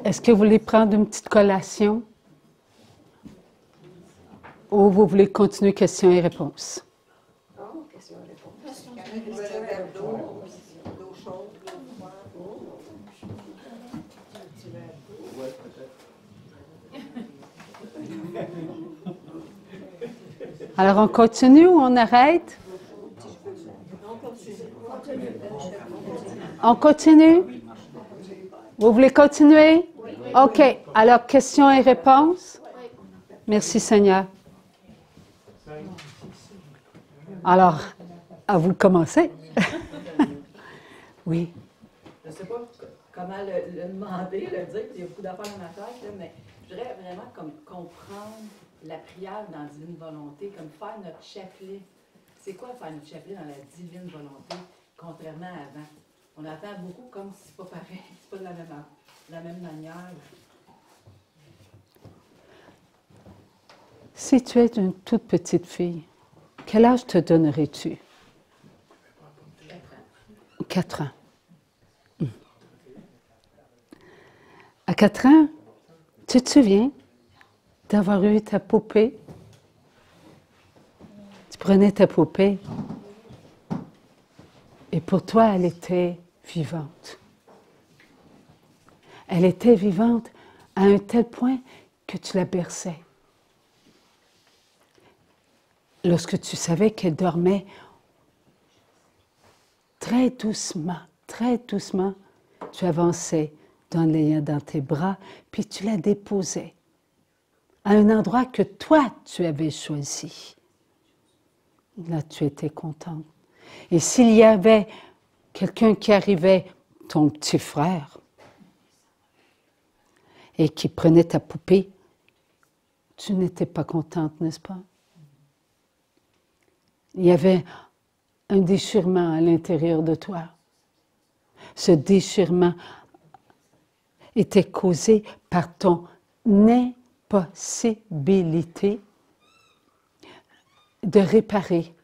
Est-ce que vous voulez prendre une petite collation? Ou vous voulez continuer questions et réponses? Non, question et réponse. Alors, on continue ou on arrête? On continue? Vous voulez continuer? OK. Alors, questions et réponses? Merci, Seigneur. Alors, à vous de commencer. Oui. Je ne sais pas comment le demander, le dire, il y a beaucoup d'affaires dans ma tête, mais je voudrais vraiment comme comprendre la prière dans la divine volonté, comme faire notre chef-lit. C'est quoi faire notre chef-lit dans la divine volonté, contrairement à avant? On attend beaucoup comme si c'est pas pareil, c'est pas de la même manière. Si tu es une toute petite fille, quel âge te donnerais-tu? 4 ans. À 4 ans, tu te souviens d'avoir eu ta poupée? Tu prenais ta poupée et pour toi, elle était vivante. Elle était vivante à un tel point que tu la berçais. Lorsque tu savais qu'elle dormait, très doucement, tu avançais dans tes bras, puis tu la déposais à un endroit que toi, tu avais choisi. Là, tu étais contente. Et s'il y avait quelqu'un qui arrivait, ton petit frère, et qui prenait ta poupée, tu n'étais pas contente, n'est-ce pas? Il y avait un déchirement à l'intérieur de toi. Ce déchirement était causé par ton impossibilité de réparer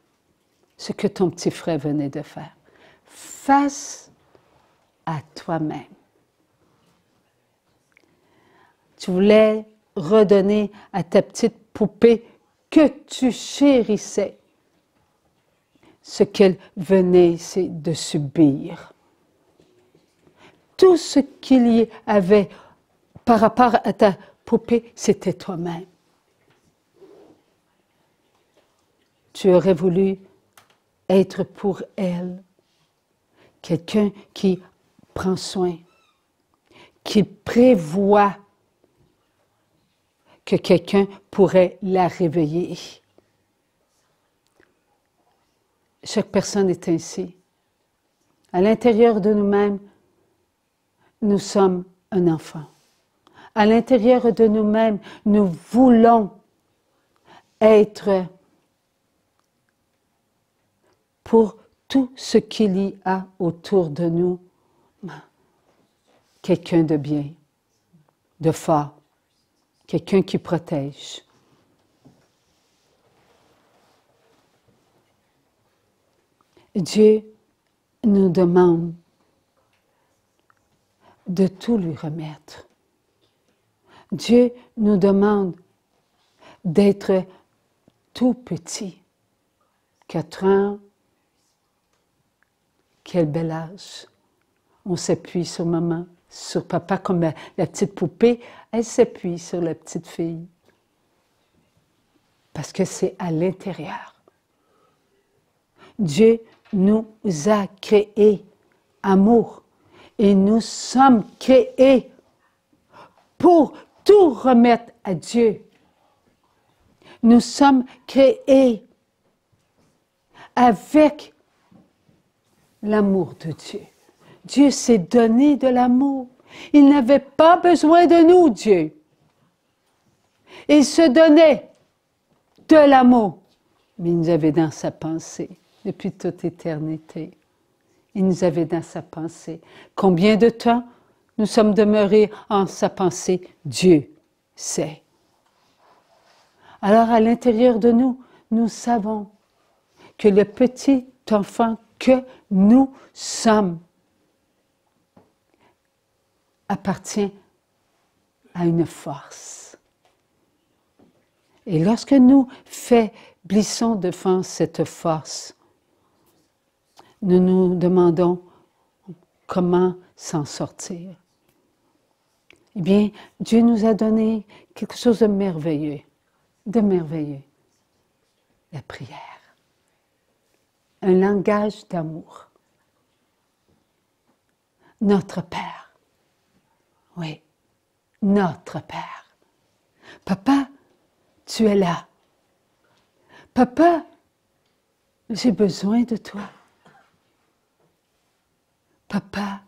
ce que ton petit frère venait de faire face à toi-même. Tu voulais redonner à ta petite poupée que tu chérissais ce qu'elle venait de subir. Tout ce qu'il y avait par rapport à ta poupée, c'était toi-même. Tu aurais voulu être pour elle quelqu'un qui prend soin, qui prévoit que quelqu'un pourrait la réveiller. Chaque personne est ainsi. À l'intérieur de nous-mêmes, nous sommes un enfant. À l'intérieur de nous-mêmes, nous voulons être pour tout ce qu'il y a autour de nous, quelqu'un de bien, de fort, quelqu'un qui protège. Dieu nous demande de tout lui remettre. Dieu nous demande d'être tout petit. 4 ans, quel bel âge. On s'appuie sur maman, sur papa, comme la petite poupée, elle s'appuie sur la petite fille. Parce que c'est à l'intérieur. Dieu nous a créés amour. Et nous sommes créés pour tout remettre à Dieu. Nous sommes créés avec l'amour de Dieu. Dieu s'est donné de l'amour. Il n'avait pas besoin de nous, Dieu. Il se donnait de l'amour. Mais il nous avait dans sa pensée depuis toute éternité. Il nous avait dans sa pensée. Combien de temps nous sommes demeurés en sa pensée? Dieu sait. Alors à l'intérieur de nous, nous savons que le petit enfant que nous sommes appartient à une force. Et lorsque nous faiblissons devant cette force, nous nous demandons comment s'en sortir. Eh bien, Dieu nous a donné quelque chose de merveilleux, la prière. Un langage d'amour. Notre Père. Oui, notre Père. Papa, tu es là. Papa, j'ai besoin de toi. Papa,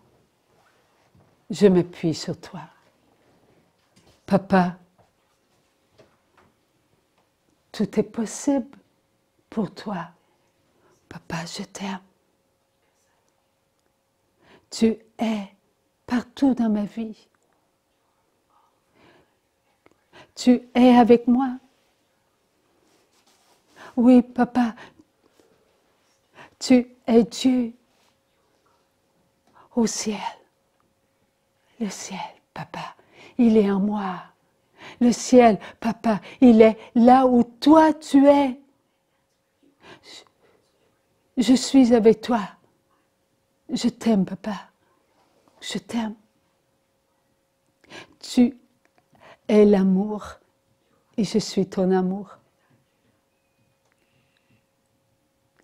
je m'appuie sur toi. Papa, tout est possible pour toi. Papa, je t'aime. Tu es partout dans ma vie. Tu es avec moi. Oui, papa, tu es Dieu au ciel. Le ciel, papa, il est en moi. Le ciel, papa, il est là où toi tu es. Je suis avec toi. Je t'aime, papa. Je t'aime. Tu es l'amour et je suis ton amour.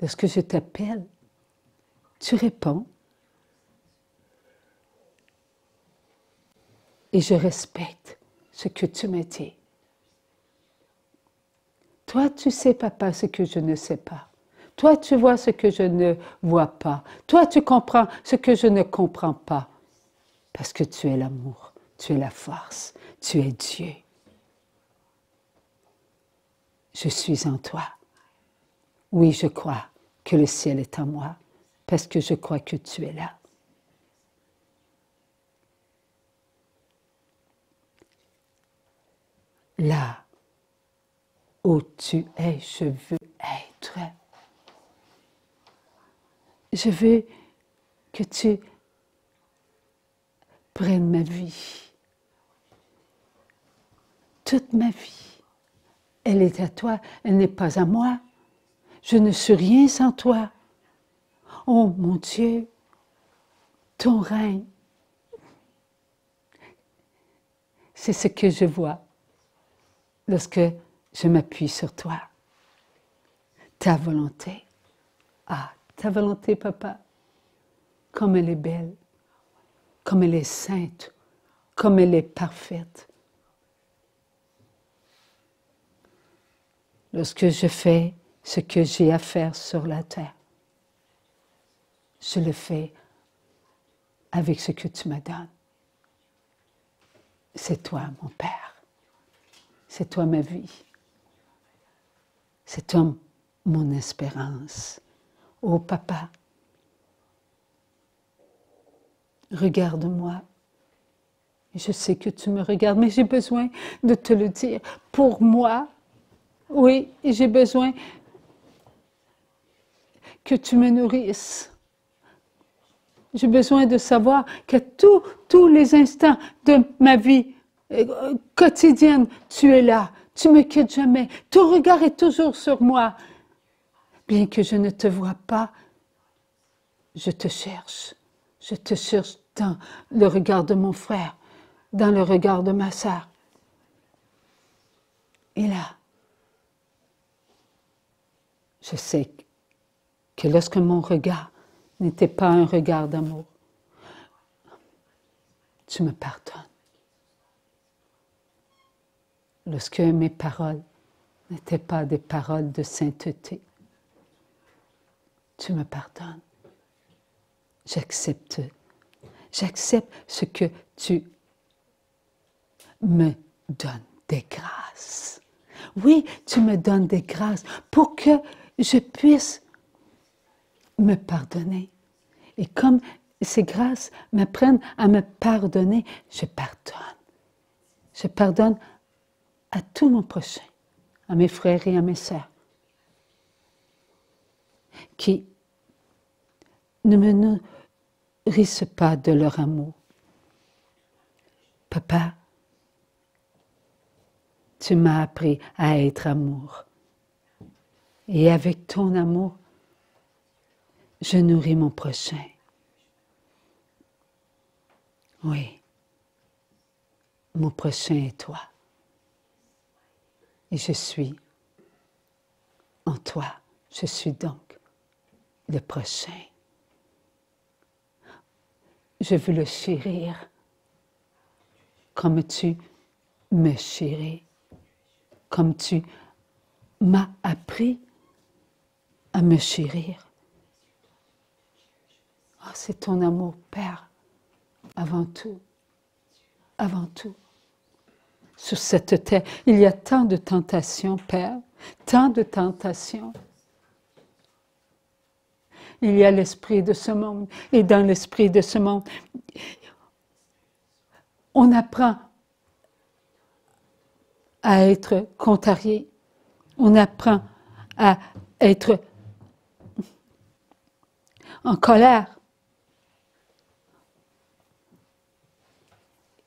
Lorsque je t'appelle, tu réponds. Et je respecte ce que tu me dis. Toi, tu sais, papa, ce que je ne sais pas. Toi, tu vois ce que je ne vois pas. Toi, tu comprends ce que je ne comprends pas. Parce que tu es l'amour, tu es la force, tu es Dieu. Je suis en toi. Oui, je crois que le ciel est en moi, parce que je crois que tu es là. Là où tu es, je veux être. Je veux que tu prennes ma vie. Toute ma vie. Elle est à toi, elle n'est pas à moi. Je ne suis rien sans toi. Oh mon Dieu, ton règne, c'est ce que je vois lorsque je m'appuie sur toi. Ta volonté. Ah, ta volonté, papa, comme elle est belle, comme elle est sainte, comme elle est parfaite. Lorsque je fais ce que j'ai à faire sur la terre, je le fais avec ce que tu me donnes. C'est toi, mon Père. C'est toi ma vie. C'est toi mon espérance. Oh, papa, regarde-moi. Je sais que tu me regardes, mais j'ai besoin de te le dire. Pour moi, oui, j'ai besoin que tu me nourrisses. J'ai besoin de savoir que tous les instants de ma vie quotidienne, tu es là. Tu ne me quittes jamais. Ton regard est toujours sur moi. Bien que je ne te vois pas, je te cherche. Je te cherche dans le regard de mon frère, dans le regard de ma sœur. Et là, je sais que lorsque mon regard n'était pas un regard d'amour, tu me pardonnes. Lorsque mes paroles n'étaient pas des paroles de sainteté, tu me pardonnes. J'accepte ce que tu me donnes, des grâces. Oui, tu me donnes des grâces pour que je puisse me pardonner. Et comme ces grâces m'apprennent à me pardonner, je pardonne. Je pardonne à tout mon prochain, à mes frères et à mes sœurs, qui ne me nourrissent pas de leur amour. Papa, tu m'as appris à être amour. Et avec ton amour, je nourris mon prochain. Oui, mon prochain est toi. Et je suis en toi. Je suis donc le prochain. Je veux le chérir comme tu me chéris, comme tu m'as appris à me chérir. Oh, c'est ton amour, Père, avant tout, avant tout. Sur cette terre, il y a tant de tentations, Père, tant de tentations. Il y a l'esprit de ce monde, et dans l'esprit de ce monde, on apprend à être contrarié, on apprend à être en colère.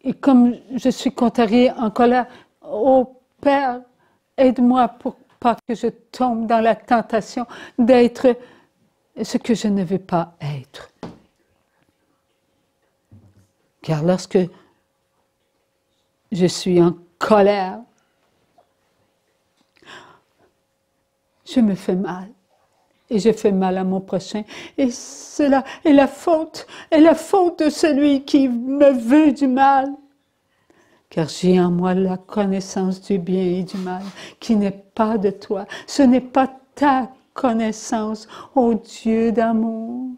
Et comme je suis contrariée, en colère, oh Père, aide-moi pour pas que je tombe dans la tentation d'être ce que je ne veux pas être. Car lorsque je suis en colère, je me fais mal. Et je fais mal à mon prochain. Et cela est la faute de celui qui me veut du mal. Car j'ai en moi la connaissance du bien et du mal, qui n'est pas de toi. Ce n'est pas ta connaissance, ô Dieu d'amour.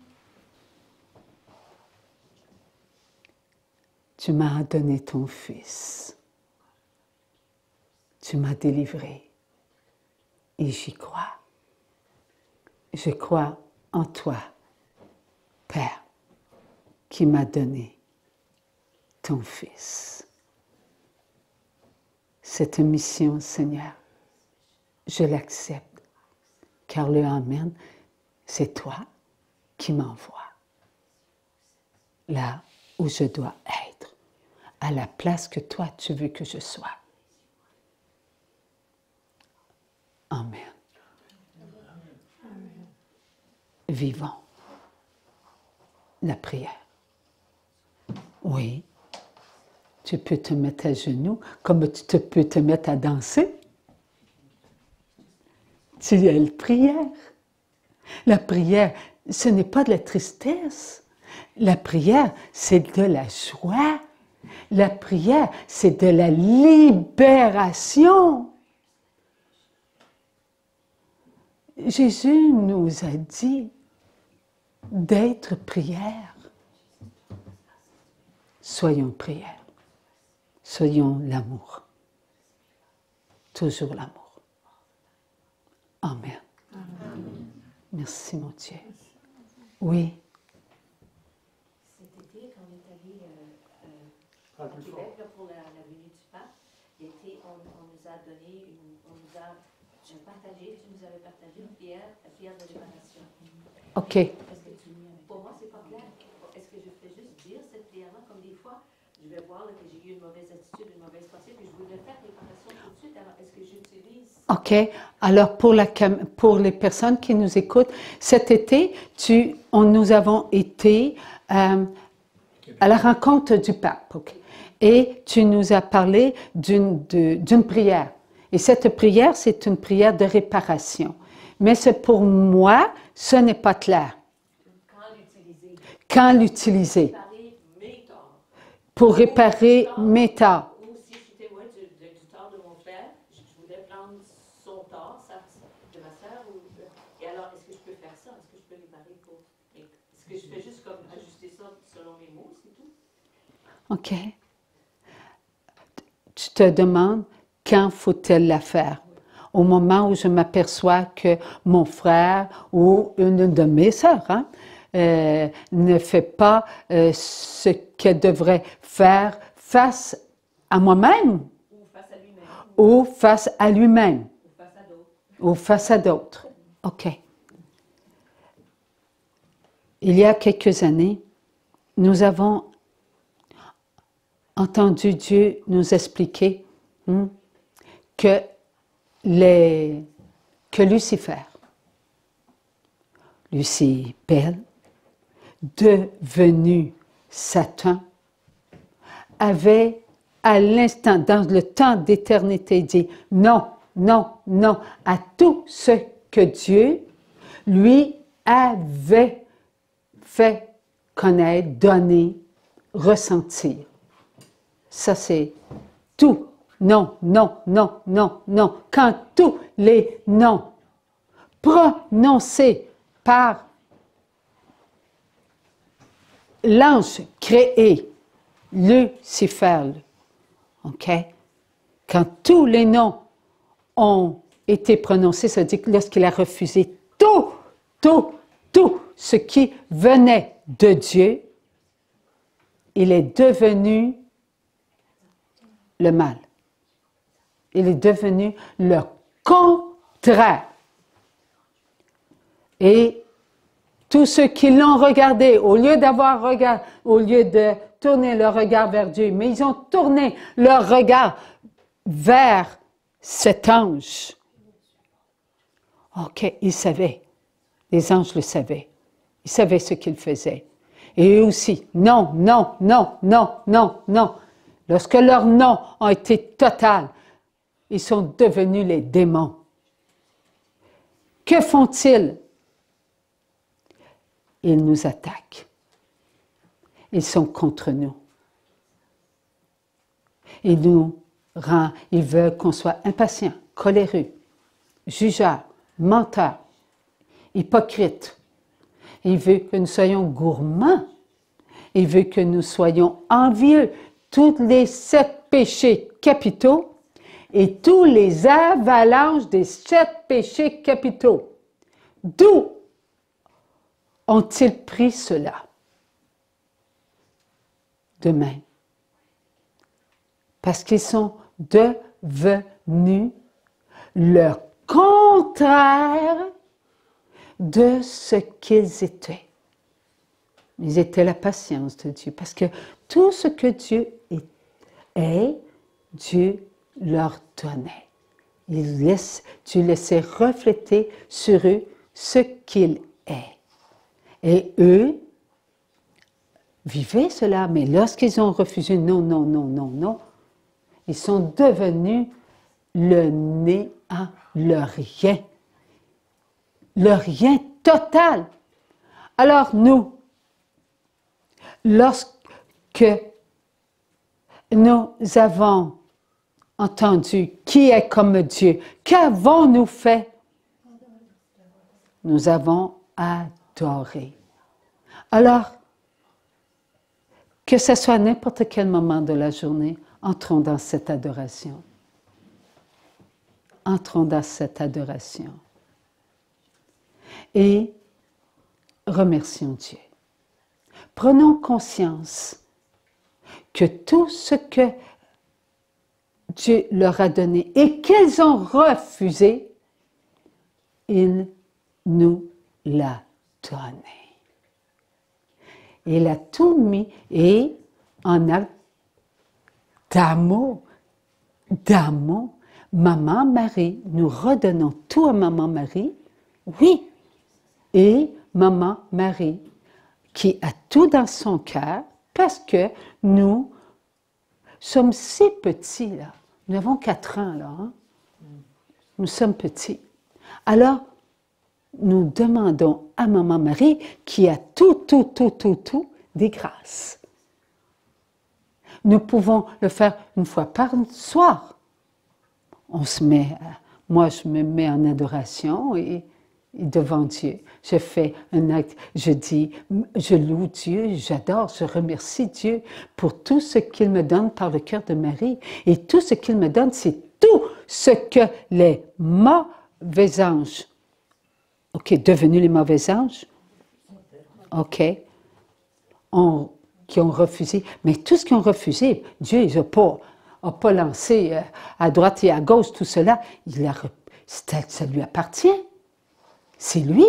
Tu m'as donné ton Fils. Tu m'as délivré. Et j'y crois. Je crois en toi, Père, qui m'a donné ton Fils. Cette mission, Seigneur, je l'accepte, car le Amen, c'est toi qui m'envoies là où je dois être, à la place que toi tu veux que je sois. Amen. Vivons la prière. Oui, tu peux te mettre à genoux comme tu peux te mettre à danser. Tu as la prière. La prière, ce n'est pas de la tristesse. La prière, c'est de la joie. La prière, c'est de la libération. Jésus nous a dit d'être prière. Soyons prière. Soyons l'amour. Toujours l'amour. Amen. Amen. Merci, mon Dieu. Oui. Cet été, quand on est allé à Québec là, pour la venue du pape, on nous a donné, tu nous avais partagé une pierre de réparation. OK. Pour moi, c'est pas clair. Est-ce que je fais juste dire cette prière-là, comme des fois, je vais voir là, que j'ai eu une mauvaise attitude, une mauvaise pensée, puis je voudrais faire réparation tout de suite. Alors, est-ce que j'utilise... OK. Alors, pour les personnes qui nous écoutent, cet été, nous avons été à la rencontre du pape. Okay. Et tu nous as parlé d'une prière. Et cette prière, c'est une prière de réparation. Mais pour moi, ce n'est pas clair. Quand l'utiliser? Pour réparer mes torts. Ou si je suis témoin du tort de mon frère, je voudrais prendre son tort, de ma soeur. Et alors, est-ce que je peux faire ça? Est-ce que je peux réparer pour... Est-ce que je fais juste comme ajuster ça selon mes mots, c'est tout? OK. Tu te demandes quand faut-elle la faire? Au moment où je m'aperçois que mon frère ou une de mes sœurs ne fait pas ce qu'elle devrait faire face à moi-même ou face à lui-même ou face à d'autres. OK. Il y a quelques années, nous avons entendu Dieu nous expliquer que Lucifer, devenu Satan, avait à l'instant, dans le temps d'éternité, dit non, non, non à tout ce que Dieu lui avait fait connaître, donner, ressentir. Ça, c'est tout. Non, non, non, non, non. Quand tous les noms prononcés par l'ange créé, Lucifer, OK? Quand tous les noms ont été prononcés, ça veut dire que lorsqu'il a refusé tout ce qui venait de Dieu, il est devenu le mal. Il est devenu le contraire. Et tous ceux qui l'ont regardé, au lieu de tourner leur regard vers Dieu, mais ils ont tourné leur regard vers cet ange. OK, ils savaient. Les anges le savaient. Ils savaient ce qu'ils faisaient. Et eux aussi, non, non, non, non, non, non. Lorsque leurs noms ont été totaux, ils sont devenus les démons. Que font-ils? Ils nous attaquent. Ils sont contre nous. Ils veulent qu'on soit impatients, coléreux, jugeurs, menteurs, hypocrites. Ils veulent que nous soyons gourmands. Ils veulent que nous soyons envieux. Tous les 7 péchés capitaux et tous les avalanches des 7 péchés capitaux. D'où ont-ils pris cela? De même. Parce qu'ils sont devenus le contraire de ce qu'ils étaient. Ils étaient la patience de Dieu. Parce que tout ce que Dieu est, Dieu leur donnait. Dieu laissait refléter sur eux ce qu'il est. Et eux vivaient cela, mais lorsqu'ils ont refusé non, non, non, non, non, ils sont devenus le néant, le rien total. Alors nous, lorsque nous avons entendu qui est comme Dieu, qu'avons-nous fait? Nous avons adoré. Alors, que ce soit à n'importe quel moment de la journée, entrons dans cette adoration. Entrons dans cette adoration. Et remercions Dieu. Prenons conscience que tout ce que Dieu leur a donné et qu'ils ont refusé, il nous l'a donné. Il a tout mis et en acte d'amour, Maman Marie, nous redonnons tout à Maman Marie, oui, et Maman Marie, qui a tout dans son cœur, parce que nous sommes si petits, là. Nous avons 4 ans, là. Hein? Nous sommes petits. Alors, nous demandons à Maman Marie, qui a tout, des grâces. Nous pouvons le faire une fois par soir. Moi je me mets en adoration et devant Dieu. Je fais un acte, je dis, je loue Dieu, j'adore, je remercie Dieu pour tout ce qu'il me donne par le cœur de Marie. Et tout ce qu'il me donne, c'est tout ce que les mauvais anges, devenus les mauvais anges, qui ont refusé. Mais tout ce qu'ils ont refusé, Dieu n'a pas lancé à droite et à gauche tout cela. Ça lui appartient. C'est lui.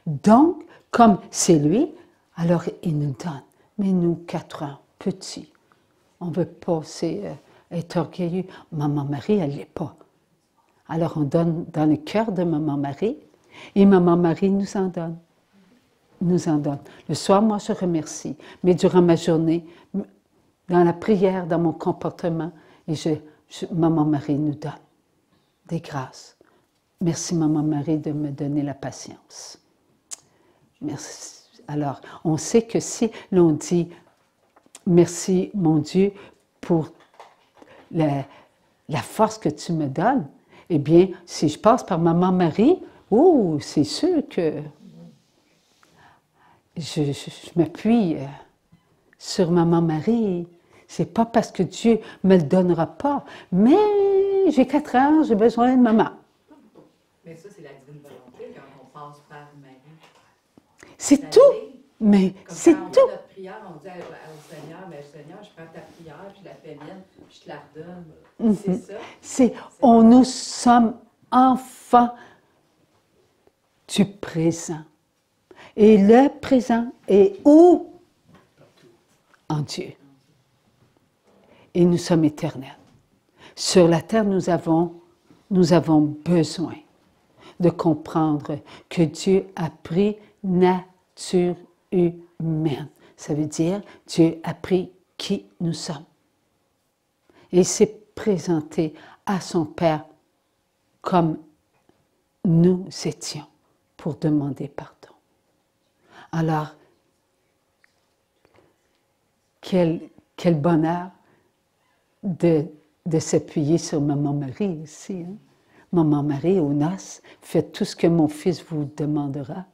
Donc, comme c'est lui, alors il nous donne. Mais nous, 4 ans, petits, On ne veut pas être orgueilleux. Maman Marie, elle ne l'est pas. Alors on donne dans le cœur de Maman Marie, et Maman Marie nous en donne. Nous en donne. Le soir, moi, je remercie. Mais durant ma journée, dans la prière, dans mon comportement, et Maman Marie nous donne des grâces. Merci, Maman Marie, de me donner la patience. Merci. Alors, on sait que si l'on dit « Merci, mon Dieu, pour la force que tu me donnes », eh bien, si je passe par Maman Marie, oh, c'est sûr que je m'appuie sur Maman Marie. C'est pas parce que Dieu me le donnera pas, mais j'ai 4 ans, j'ai besoin de maman. Mais ça, c'est la divine volonté quand on passe par Marie. C'est tout, mais c'est tout. Quand on fait notre prière, on dit au Seigneur, mais Seigneur, je prends ta prière, puis je la fais mienne, puis je te la redonne. C'est ça. Nous sommes enfants du présent. Et le présent est où? En Dieu. Et nous sommes éternels. Sur la terre, nous avons besoin de comprendre que Dieu a pris nature humaine. Ça veut dire Dieu a pris qui nous sommes. Et il s'est présenté à son Père comme nous étions pour demander pardon. Alors, quel bonheur de s'appuyer sur Maman Marie aussi. Hein? Maman Marie, aux noces, faites tout ce que mon fils vous demandera.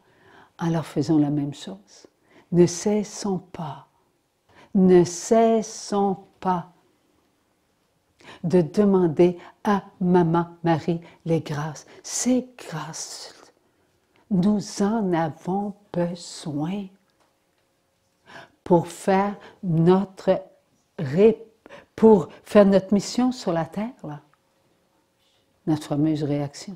Alors faisons la même chose. Ne cessons pas de demander à Maman Marie les grâces. Ces grâces, nous en avons besoin pour faire notre mission sur la terre, là. Notre fameuse réaction.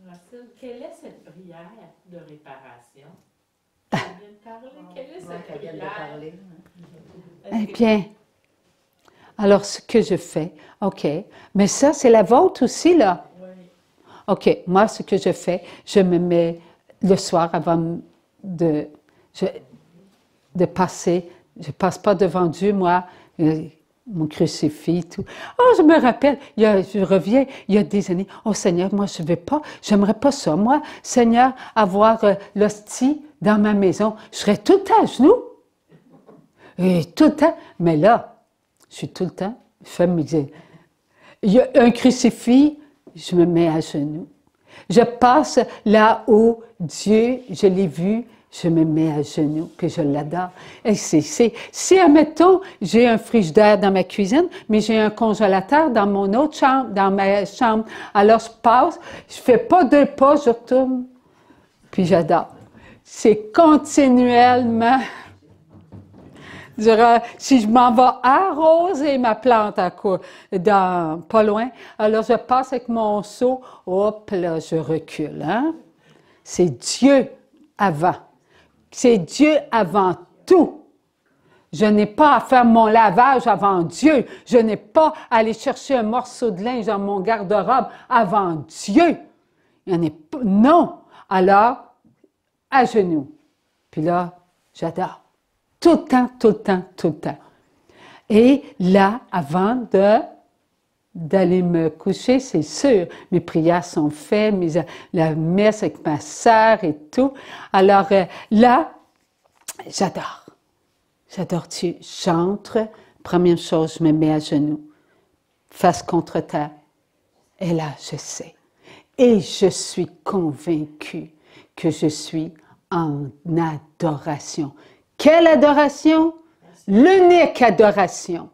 Racine, quelle est cette prière de réparation? Elle vient de parler. Quelle est cette prière? Eh bien, alors ce que je fais, OK, mais ça c'est la vôtre aussi, là? Oui. OK, moi ce que je fais, je me mets le soir avant de passer, je ne passe pas devant Dieu, moi, mon crucifix, tout. Oh, je me rappelle, je reviens, il y a des années, oh Seigneur, moi je ne vais pas, j'aimerais pas ça. Moi, Seigneur, avoir l'hostie dans ma maison, je serais tout le temps à genoux. Et tout le temps, mais là, je suis tout le temps, il y a un crucifix, je me mets à genoux. Je passe là où Dieu, je l'ai vu, je me mets à genoux, puis je l'adore. Et si, admettons, j'ai un frigidaire dans ma cuisine, mais j'ai un congélateur dans mon autre chambre, dans ma chambre, alors je passe, je fais pas 2 pas, je retourne, puis j'adore. C'est continuellement. Si je m'en vais arroser ma plante pas loin, alors je passe avec mon seau, hop, là, je recule. Hein? C'est Dieu avant. C'est Dieu avant tout. Je n'ai pas à faire mon lavage avant Dieu. Je n'ai pas à aller chercher un morceau de linge dans mon garde-robe avant Dieu. Il n'y en a pas. Non. Alors, à genoux. Puis là, j'adore. Tout le temps, tout le temps, tout le temps. Et là, avant d'aller me coucher, c'est sûr, mes prières sont faites, la messe avec ma sœur et tout. Alors là, j'adore. J'adore Dieu. J'entre, première chose, je me mets à genoux, face contre terre. Et là, je sais. Et je suis convaincue que je suis en adoration. Quelle adoration? L'unique adoration.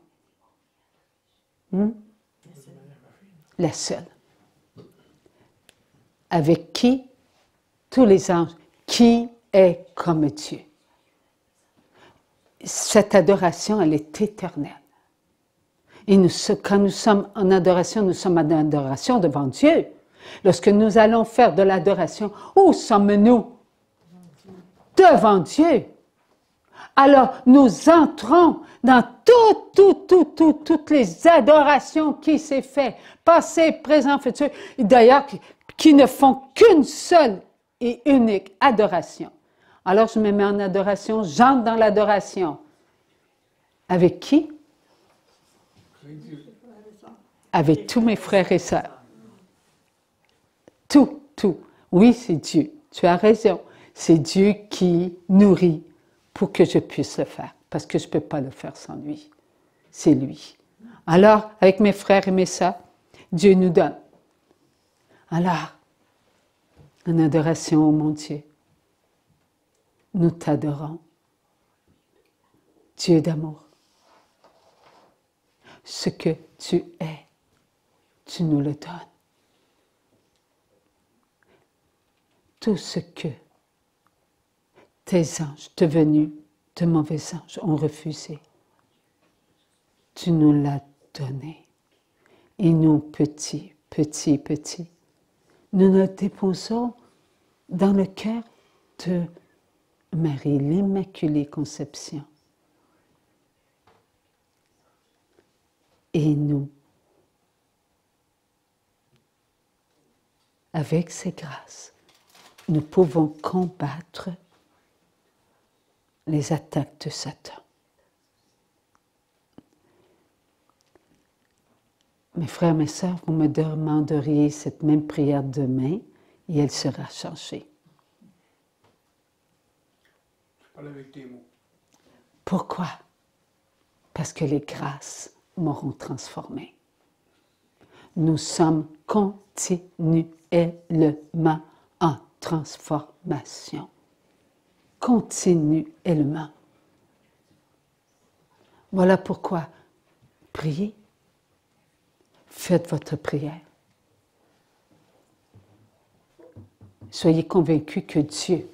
La seule. Avec qui? Tous les anges. Qui est comme Dieu? Cette adoration, elle est éternelle. Et quand nous sommes en adoration, nous sommes en adoration devant Dieu. Lorsque nous allons faire de l'adoration, où sommes-nous? Devant Dieu. Alors, nous entrons dans toutes les adorations qui s'est fait, passé, présent, futur, et d'ailleurs, qui ne font qu'une seule et unique adoration. Alors, je me mets en adoration, j'entre dans l'adoration. Avec qui? Avec tous mes frères et sœurs. Tout. Oui, c'est Dieu. Tu as raison. C'est Dieu qui nourrit pour que je puisse le faire. Parce que je ne peux pas le faire sans lui. C'est lui. Alors, avec mes frères et mes sœurs, Dieu nous donne. Alors, en adoration, oh mon Dieu, nous t'adorons. Dieu d'amour. Ce que tu es, tu nous le donnes. Tout ce que tes anges devenus de mauvais anges ont refusé, tu nous l'as donné. Et nous, petits, nous le déposons dans le cœur de Marie, l'Immaculée Conception. Et nous, avec ces grâces, nous pouvons combattre les attaques de Satan. Mes frères, mes sœurs, vous me demanderiez cette même prière demain et elle sera changée. Je parle avec tes mots. Pourquoi? Parce que les grâces m'auront transformé. Nous sommes continuellement en transformation. Continuellement. Voilà pourquoi priez. Faites votre prière. Soyez convaincus que Dieu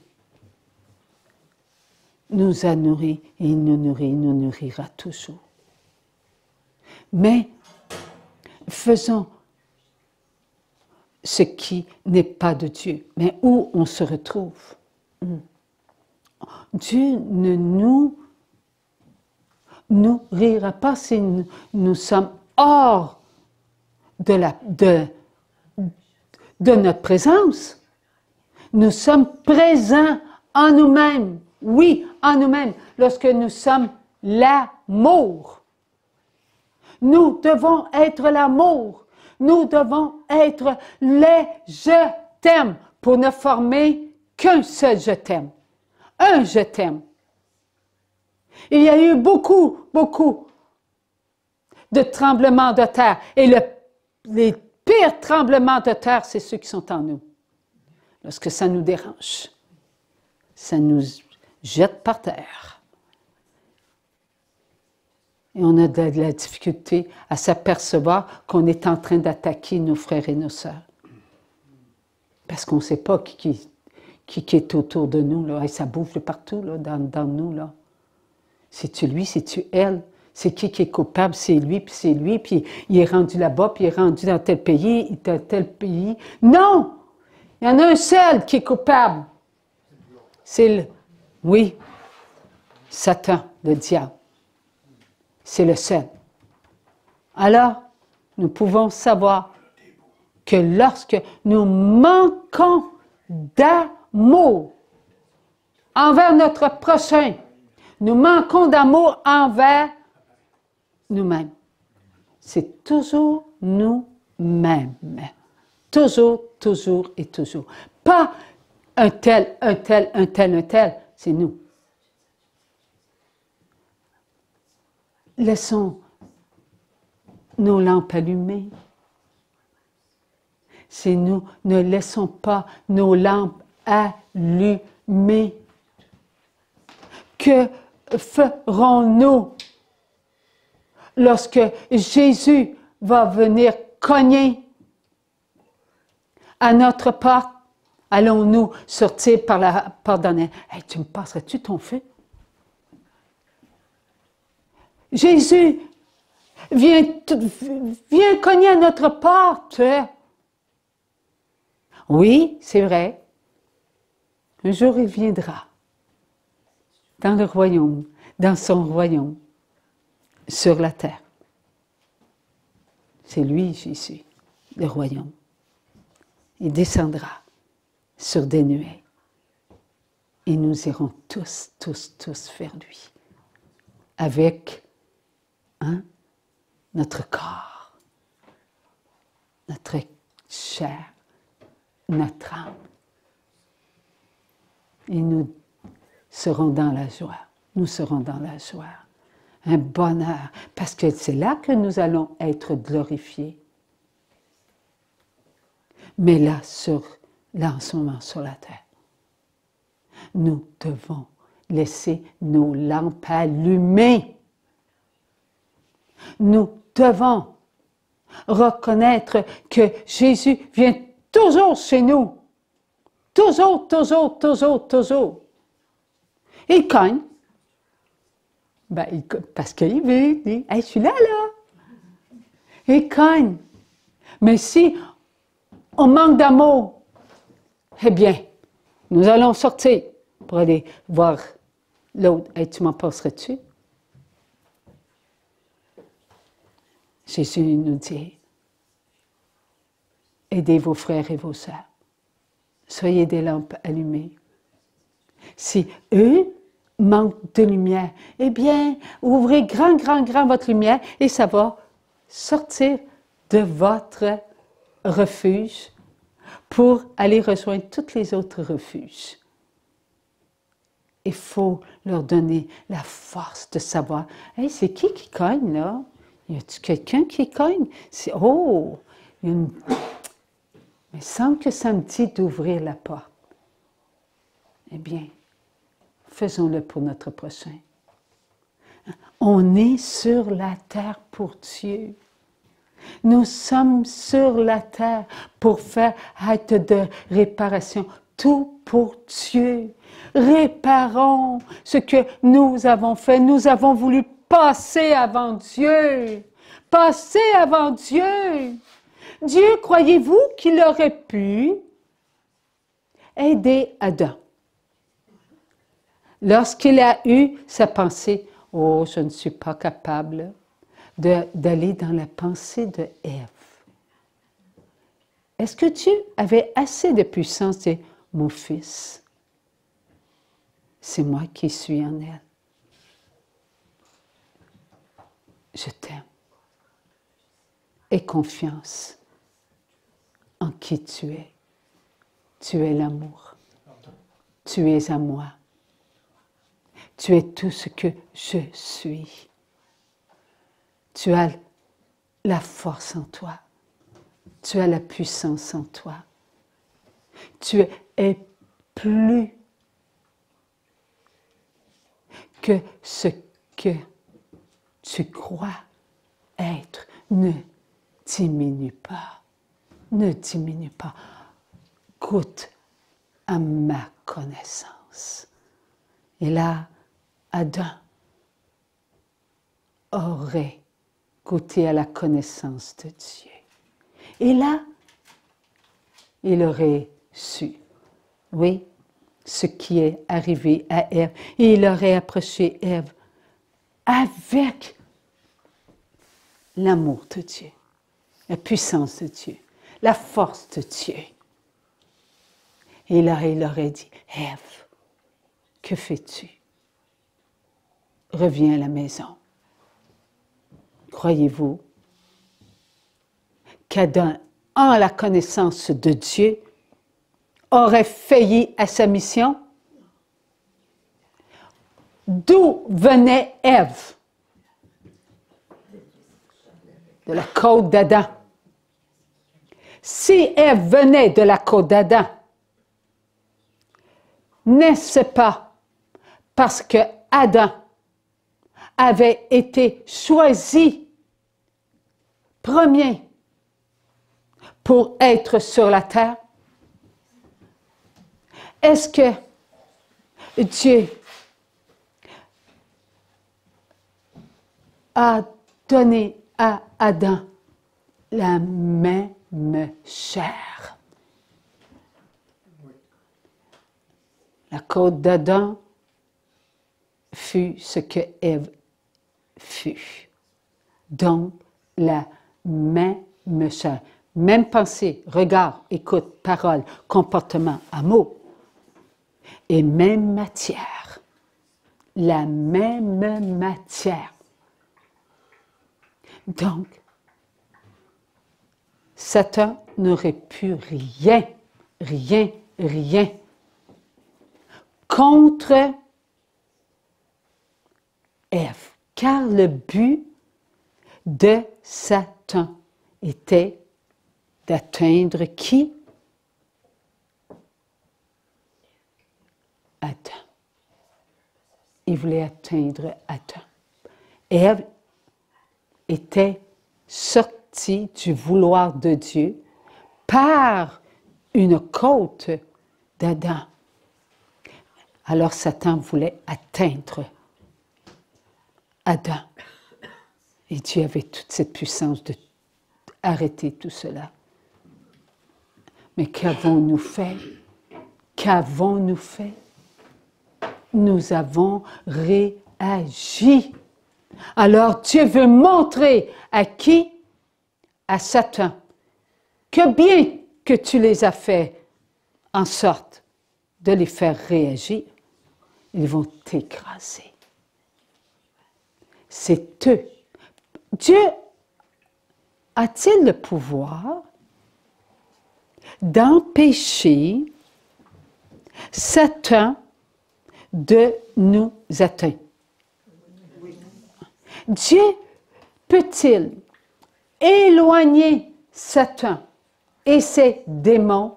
nous a nourris et il nous nourrira toujours. Mais faisons ce qui n'est pas de Dieu, mais où on se retrouve. Dieu ne nous nourrira pas si nous sommes hors de notre présence. Nous sommes présents en nous-mêmes. Oui, en nous-mêmes, lorsque nous sommes l'amour. Nous devons être l'amour. Nous devons être les je t'aime pour ne former qu'un seul je t'aime. Un je t'aime. Il y a eu beaucoup de tremblements de terre. Et les pires tremblements de terre, c'est ceux qui sont en nous. Lorsque ça nous dérange, ça nous jette par terre. Et on a de la difficulté à s'apercevoir qu'on est en train d'attaquer nos frères et nos sœurs. Parce qu'on ne sait pas qui est autour de nous, là. Et ça bouge de partout, là, dans nous, là. C'est-tu lui, c'est-tu elle? C'est qui est coupable? C'est lui, puis il est rendu là-bas, puis il est rendu dans tel pays. Non! Il y en a un seul qui est coupable. C'est oui, Satan, le diable. C'est le seul. Alors, nous pouvons savoir que lorsque nous manquons d'amour envers notre prochain, nous manquons d'amour envers nous-mêmes. C'est toujours nous-mêmes. Toujours et toujours. Pas un tel, c'est nous. Laissons nos lampes allumées. C'est nous, ne laissons pas nos lampes allumées. Que ferons-nous lorsque Jésus va venir cogner à notre porte? Allons-nous sortir par la porte d'en arrière? Hey, tu me passerais-tu ton feu? Jésus vient cogner à notre porte. Oui, c'est vrai. Un jour, il viendra. dans le royaume, dans son royaume, sur la terre. C'est lui, Jésus, le royaume. Il descendra sur des nuées. Et nous irons tous, tous, tous vers lui. Avec notre corps, notre chair, notre âme. Et nous serons dans la joie. Nous serons dans la joie. Un bonheur, parce que c'est là que nous allons être glorifiés. Mais là, en ce moment, sur la terre, nous devons laisser nos lampes allumées. Nous devons reconnaître que Jésus vient toujours chez nous. Toujours, toujours, toujours, toujours. Il cogne. Parce qu'il veut, il dit, hey, je suis là, là. Il cogne. Mais si on manque d'amour, eh bien, nous allons sortir pour aller voir l'autre. Hey, tu m'en passerais-tu? Jésus nous dit, aidez vos frères et vos sœurs. Soyez des lampes allumées. Si eux manquent de lumière, eh bien, ouvrez grand, grand, grand votre lumière et ça va sortir de votre refuge pour aller rejoindre tous les autres refuges. Il faut leur donner la force de savoir, hey, c'est qui cogne là? Y a-t-il quelqu'un qui cogne? Oh, il y a une... Mais sans que ça me dit d'ouvrir la porte. Eh bien, faisons-le pour notre prochain. On est sur la terre pour Dieu. Nous sommes sur la terre pour faire acte de réparation. Tout pour Dieu. Réparons ce que nous avons fait. Nous avons voulu passer avant Dieu. Passer avant Dieu. Dieu, croyez-vous qu'il aurait pu aider Adam? Lorsqu'il a eu sa pensée, « Oh, je ne suis pas capable d'aller dans la pensée de Ève. » Est-ce que Dieu avait assez de puissance de dire, « Mon fils, c'est moi qui suis en elle. Je t'aime. Aie confiance en qui tu es. Tu es l'amour. Tu es à moi. Tu es tout ce que je suis. Tu as la force en toi. Tu as la puissance en toi. Tu es plus que ce que tu crois être. Ne diminue pas. Ne diminue pas. Goûte à ma connaissance. Et là, Adam aurait goûté à la connaissance de Dieu. Et là, il aurait su, oui, ce qui est arrivé à Ève. Et il aurait approché Ève avec l'amour de Dieu, la puissance de Dieu, la force de Dieu. Et là, il aurait dit, Ève, que fais-tu? Reviens à la maison. Croyez-vous qu'Adam, en la connaissance de Dieu, aurait failli à sa mission? D'où venait Ève? De la côte d'Adam. Si Ève venait de la côte d'Adam, n'est-ce pas parce que Adam avait été choisi premier pour être sur la terre? Est-ce que Dieu a donné à Adam la même chair? La côte d'Adam fut ce que Ève fut. Donc, la même chair, même pensée, regard, écoute, parole, comportement, amour, et même matière. La même matière. Donc, Satan n'aurait pu rien contre Ève, car le but de Satan était d'atteindre qui? Adam. Il voulait atteindre Adam. Ève était sortie du vouloir de Dieu par une côte d'Adam. Alors Satan voulait atteindre Adam. Et Dieu avait toute cette puissance d'arrêter tout cela. Mais qu'avons-nous fait? Qu'avons-nous fait? Nous avons réagi. Alors Dieu veut montrer à qui? À Satan. Que bien que tu les as fait en sorte de les faire réagir, ils vont t'écraser. C'est eux. Dieu a-t-il le pouvoir d'empêcher Satan de nous atteindre? Dieu peut-il éloigner Satan et ses démons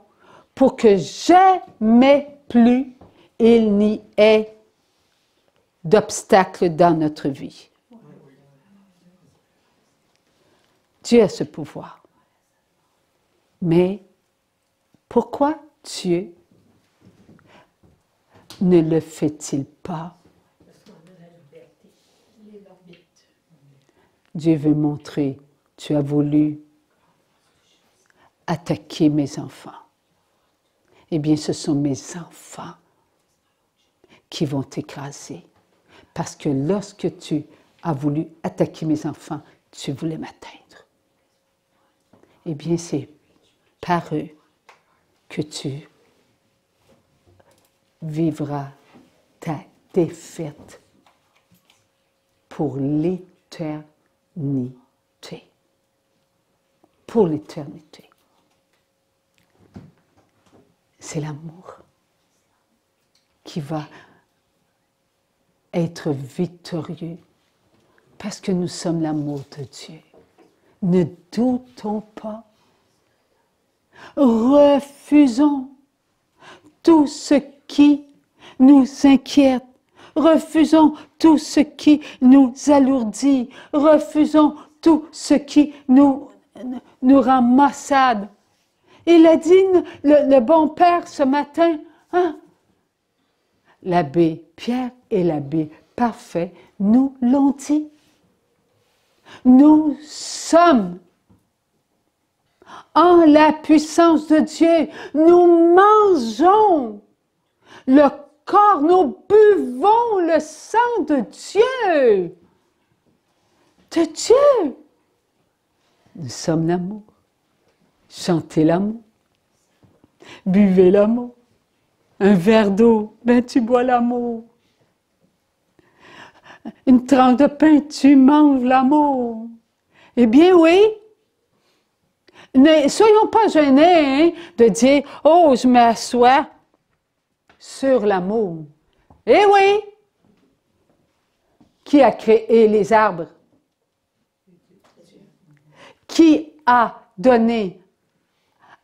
pour que jamais plus il n'y ait d'obstacles dans notre vie? Dieu a ce pouvoir. Mais pourquoi Dieu ne le fait-il pas? Dieu veut montrer, tu as voulu attaquer mes enfants. Eh bien, ce sont mes enfants qui vont t'écraser. Parce que lorsque tu as voulu attaquer mes enfants, tu voulais m'atteindre. Eh bien, c'est par eux que tu vivras ta défaite pour l'éternité. Pour l'éternité. C'est l'amour qui va être victorieux parce que nous sommes l'amour de Dieu. Ne doutons pas. Refusons tout ce qui nous inquiète. Refusons tout ce qui nous alourdit. Refusons tout ce qui nous rend maussade. Il a dit, le bon Père ce matin, hein? L'abbé Pierre et l'abbé Parfait nous l'ont dit. Nous sommes en la puissance de Dieu. Nous mangeons le corps, nous buvons le sang de Dieu. De Dieu. Nous sommes l'amour. Chantez l'amour. Buvez l'amour. Un verre d'eau, ben tu bois l'amour. Une tranche de pain, tu manges l'amour. Eh bien oui. Ne soyons pas gênés hein, de dire, oh, je m'assois sur l'amour. Eh oui. Qui a créé les arbres? Qui a donné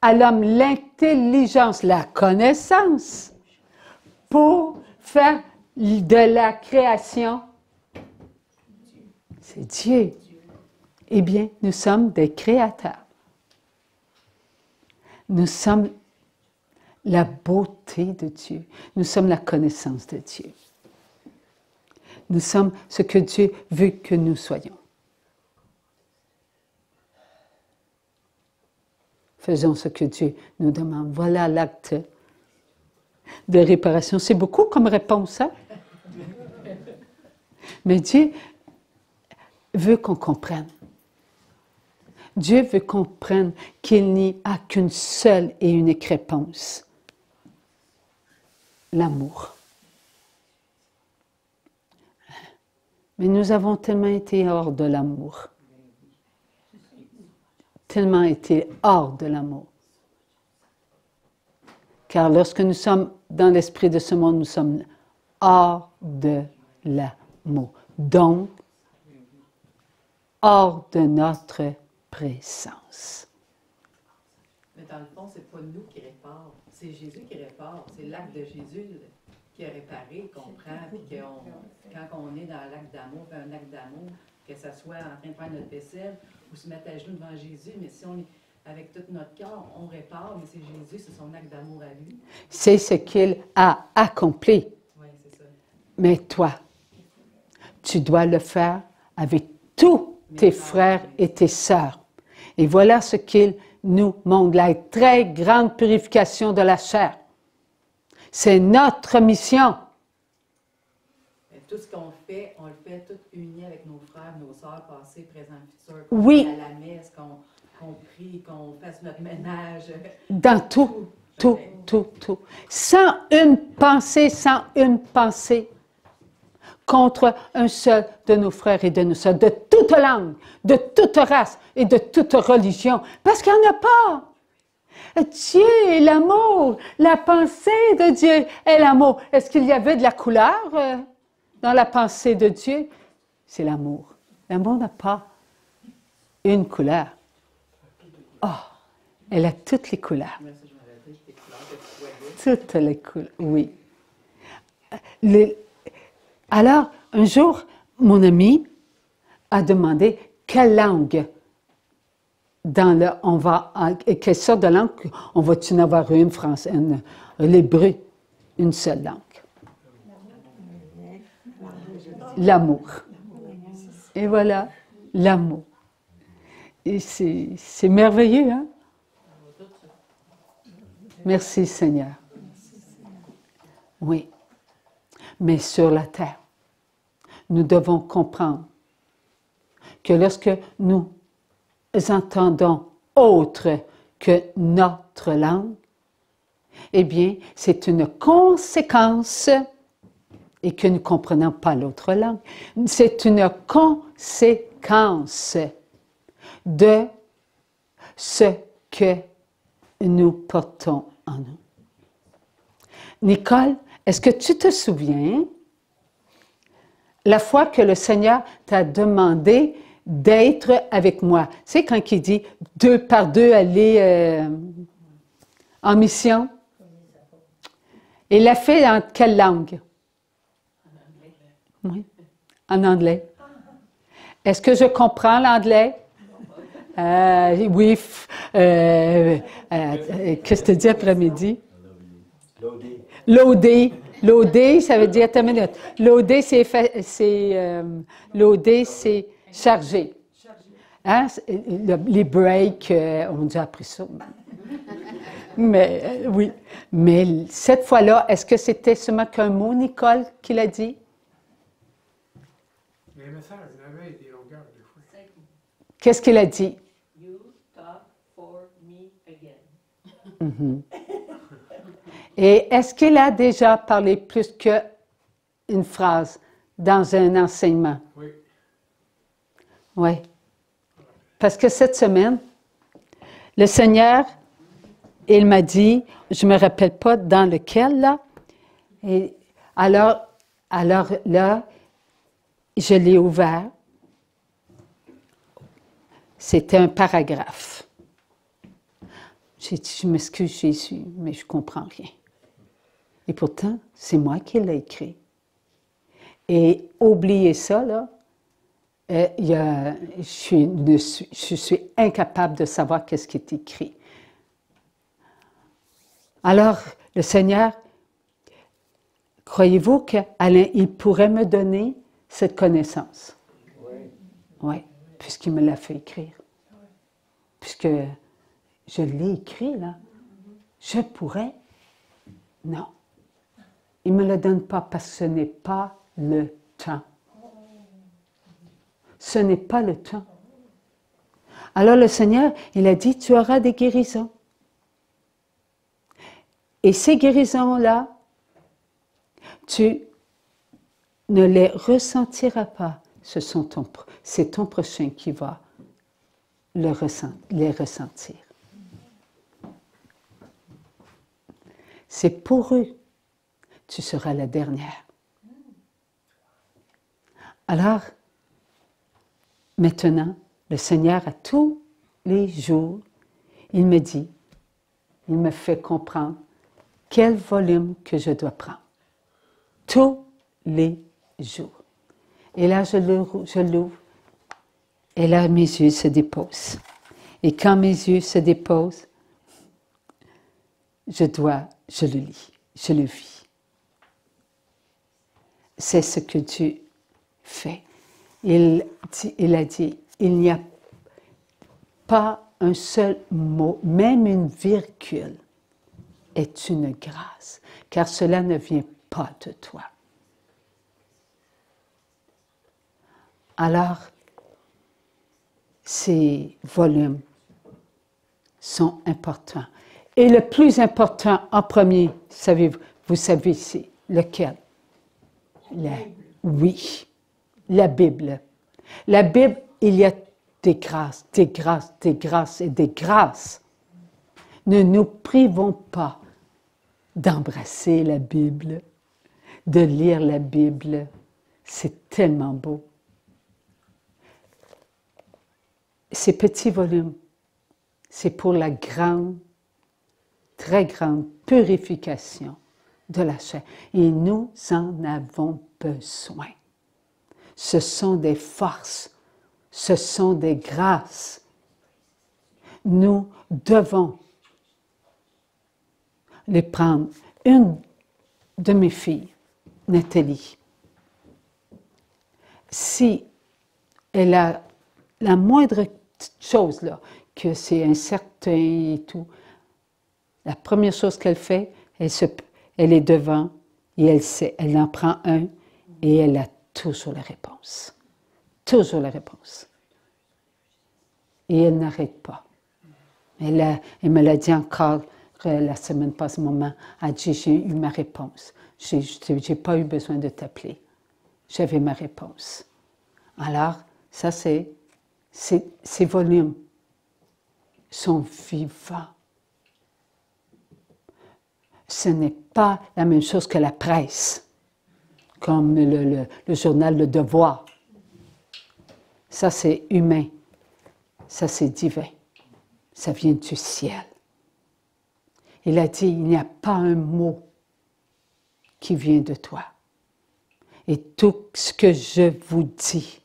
à l'homme l'intelligence, la connaissance pour faire de la création? C'est Dieu. Eh bien, nous sommes des créateurs. Nous sommes la beauté de Dieu. Nous sommes la connaissance de Dieu. Nous sommes ce que Dieu veut que nous soyons. Faisons ce que Dieu nous demande. Voilà l'acte de réparation. C'est beaucoup comme réponse, hein? Mais Dieu veut qu'on comprenne. Dieu veut qu'on comprenne qu'il n'y a qu'une seule et unique réponse. L'amour. Mais nous avons tellement été hors de l'amour. Tellement été hors de l'amour. Car lorsque nous sommes dans l'esprit de ce monde, nous sommes hors de l'amour. Donc, hors de notre présence. Mais dans le fond, c'est pas nous qui réparons, c'est Jésus qui répare. C'est l'acte de Jésus qui a réparé, qu'on prend, puis quand on est dans l'acte d'amour, un acte d'amour, que ce soit en train de faire notre vaisselle ou se mettre à genoux devant Jésus, mais si on est avec tout notre cœur, on répare, mais c'est Jésus, c'est son acte d'amour à lui. C'est ce qu'il a accompli. Oui, c'est ça. Mais toi, tu dois le faire avec tous tes frères et tes sœurs. Et voilà ce qu'il nous montre, la très grande purification de la chair. C'est notre mission. Et tout ce qu'on fait, on le fait tout unis avec nos frères, nos sœurs, passés, présents, futurs. Oui. À la messe, qu'on prie, qu'on fasse notre ménage. Dans tout, tout. Sans une pensée contre un seul de nos frères et de nos sœurs, de toute langue, de toute race et de toute religion. Parce qu'il n'y en a pas. Dieu est l'amour. La pensée de Dieu est l'amour. Est-ce qu'il y avait de la couleur dans la pensée de Dieu? C'est l'amour. L'amour n'a pas une couleur. Oh, elle a toutes les couleurs. Toutes les couleurs, oui. Alors, un jour, mon ami a demandé quelle langue quelle sorte de langue on va-tu en avoir une, français, l'hébreu, une seule langue. L'amour. Et voilà, l'amour. Et c'est merveilleux, hein? Merci Seigneur. Oui. Mais sur la terre, nous devons comprendre que lorsque nous entendons autre que notre langue, eh bien, c'est une conséquence, et que nous ne comprenons pas l'autre langue, c'est une conséquence de ce que nous portons en nous. Nicole, est-ce que tu te souviens la fois que le Seigneur t'a demandé d'être avec moi? C'est quand il dit 2 par 2 aller en mission. Il l'a fait en quelle langue? Oui, en anglais. Est-ce que je comprends l'anglais? Oui. Qu'est-ce que tu dis après-midi? Loader, ça veut dire, attends une minute. Loader, c'est charger. Hein? Les breaks, on a appris ça. Mais oui. Mais cette fois-là, est-ce que c'était seulement qu'un mot, Nicole, qui l'a dit? Les messages, il y avait des longueurs des fois. Qu'est-ce qu'il a dit? You talk for me again. Mm-hmm. Et est-ce qu'il a déjà parlé plus qu'une phrase dans un enseignement? Oui. Oui. Parce que cette semaine, le Seigneur, il m'a dit, je ne me rappelle pas dans lequel, là, et alors là, je l'ai ouvert. C'était un paragraphe. J'ai dit, je m'excuse Jésus, mais je ne comprends rien. Et pourtant, c'est moi qui l'ai écrit. Et oubliez ça, là, je suis incapable de savoir qu'est-ce qui est écrit. Alors, le Seigneur, croyez-vous qu'il pourrait me donner cette connaissance? Oui. Oui, puisqu'il me l'a fait écrire. Puisque je l'ai écrit, là. Je pourrais? Non. Il ne me le donne pas parce que ce n'est pas le temps. Ce n'est pas le temps. Alors le Seigneur, il a dit, tu auras des guérisons. Et ces guérisons-là, tu ne les ressentiras pas. C'est ton prochain qui va les ressentir. C'est pour eux. Tu seras la dernière. Alors, maintenant, le Seigneur, à tous les jours, il me dit, il me fait comprendre quel volume que je dois prendre. Tous les jours. Et là, je l'ouvre. Et là, mes yeux se déposent. Et quand mes yeux se déposent, je le lis, je le vis. C'est ce que Dieu fait. Il a dit, il n'y a pas un seul mot, même une virgule, est une grâce, car cela ne vient pas de toi. Alors, ces volumes sont importants. Et le plus important en premier, vous savez c'est lequel? Oui, la Bible. La Bible, il y a des grâces, des grâces, des grâces et des grâces. Ne nous privons pas d'embrasser la Bible, de lire la Bible. C'est tellement beau. Ces petits volumes, c'est pour la grande, très grande purification de la chair. Et nous en avons besoin. Ce sont des forces, ce sont des grâces. Nous devons les prendre. Une de mes filles, Nathalie, si elle a la moindre chose, là, que c'est incertain et tout, la première chose qu'elle fait, elle est devant et elle en prend un et elle a toujours la réponse. Toujours la réponse. Et elle n'arrête pas. Elle me l'a dit encore la semaine passée, maman a dit, j'ai eu ma réponse. J'ai pas eu besoin de t'appeler. J'avais ma réponse. Alors, ça ces volumes sont vivants. Ce n'est pas la même chose que la presse, comme le journal Le Devoir. Ça, c'est humain. Ça, c'est divin. Ça vient du ciel. Il a dit, il n'y a pas un mot qui vient de toi. Et tout ce que je vous dis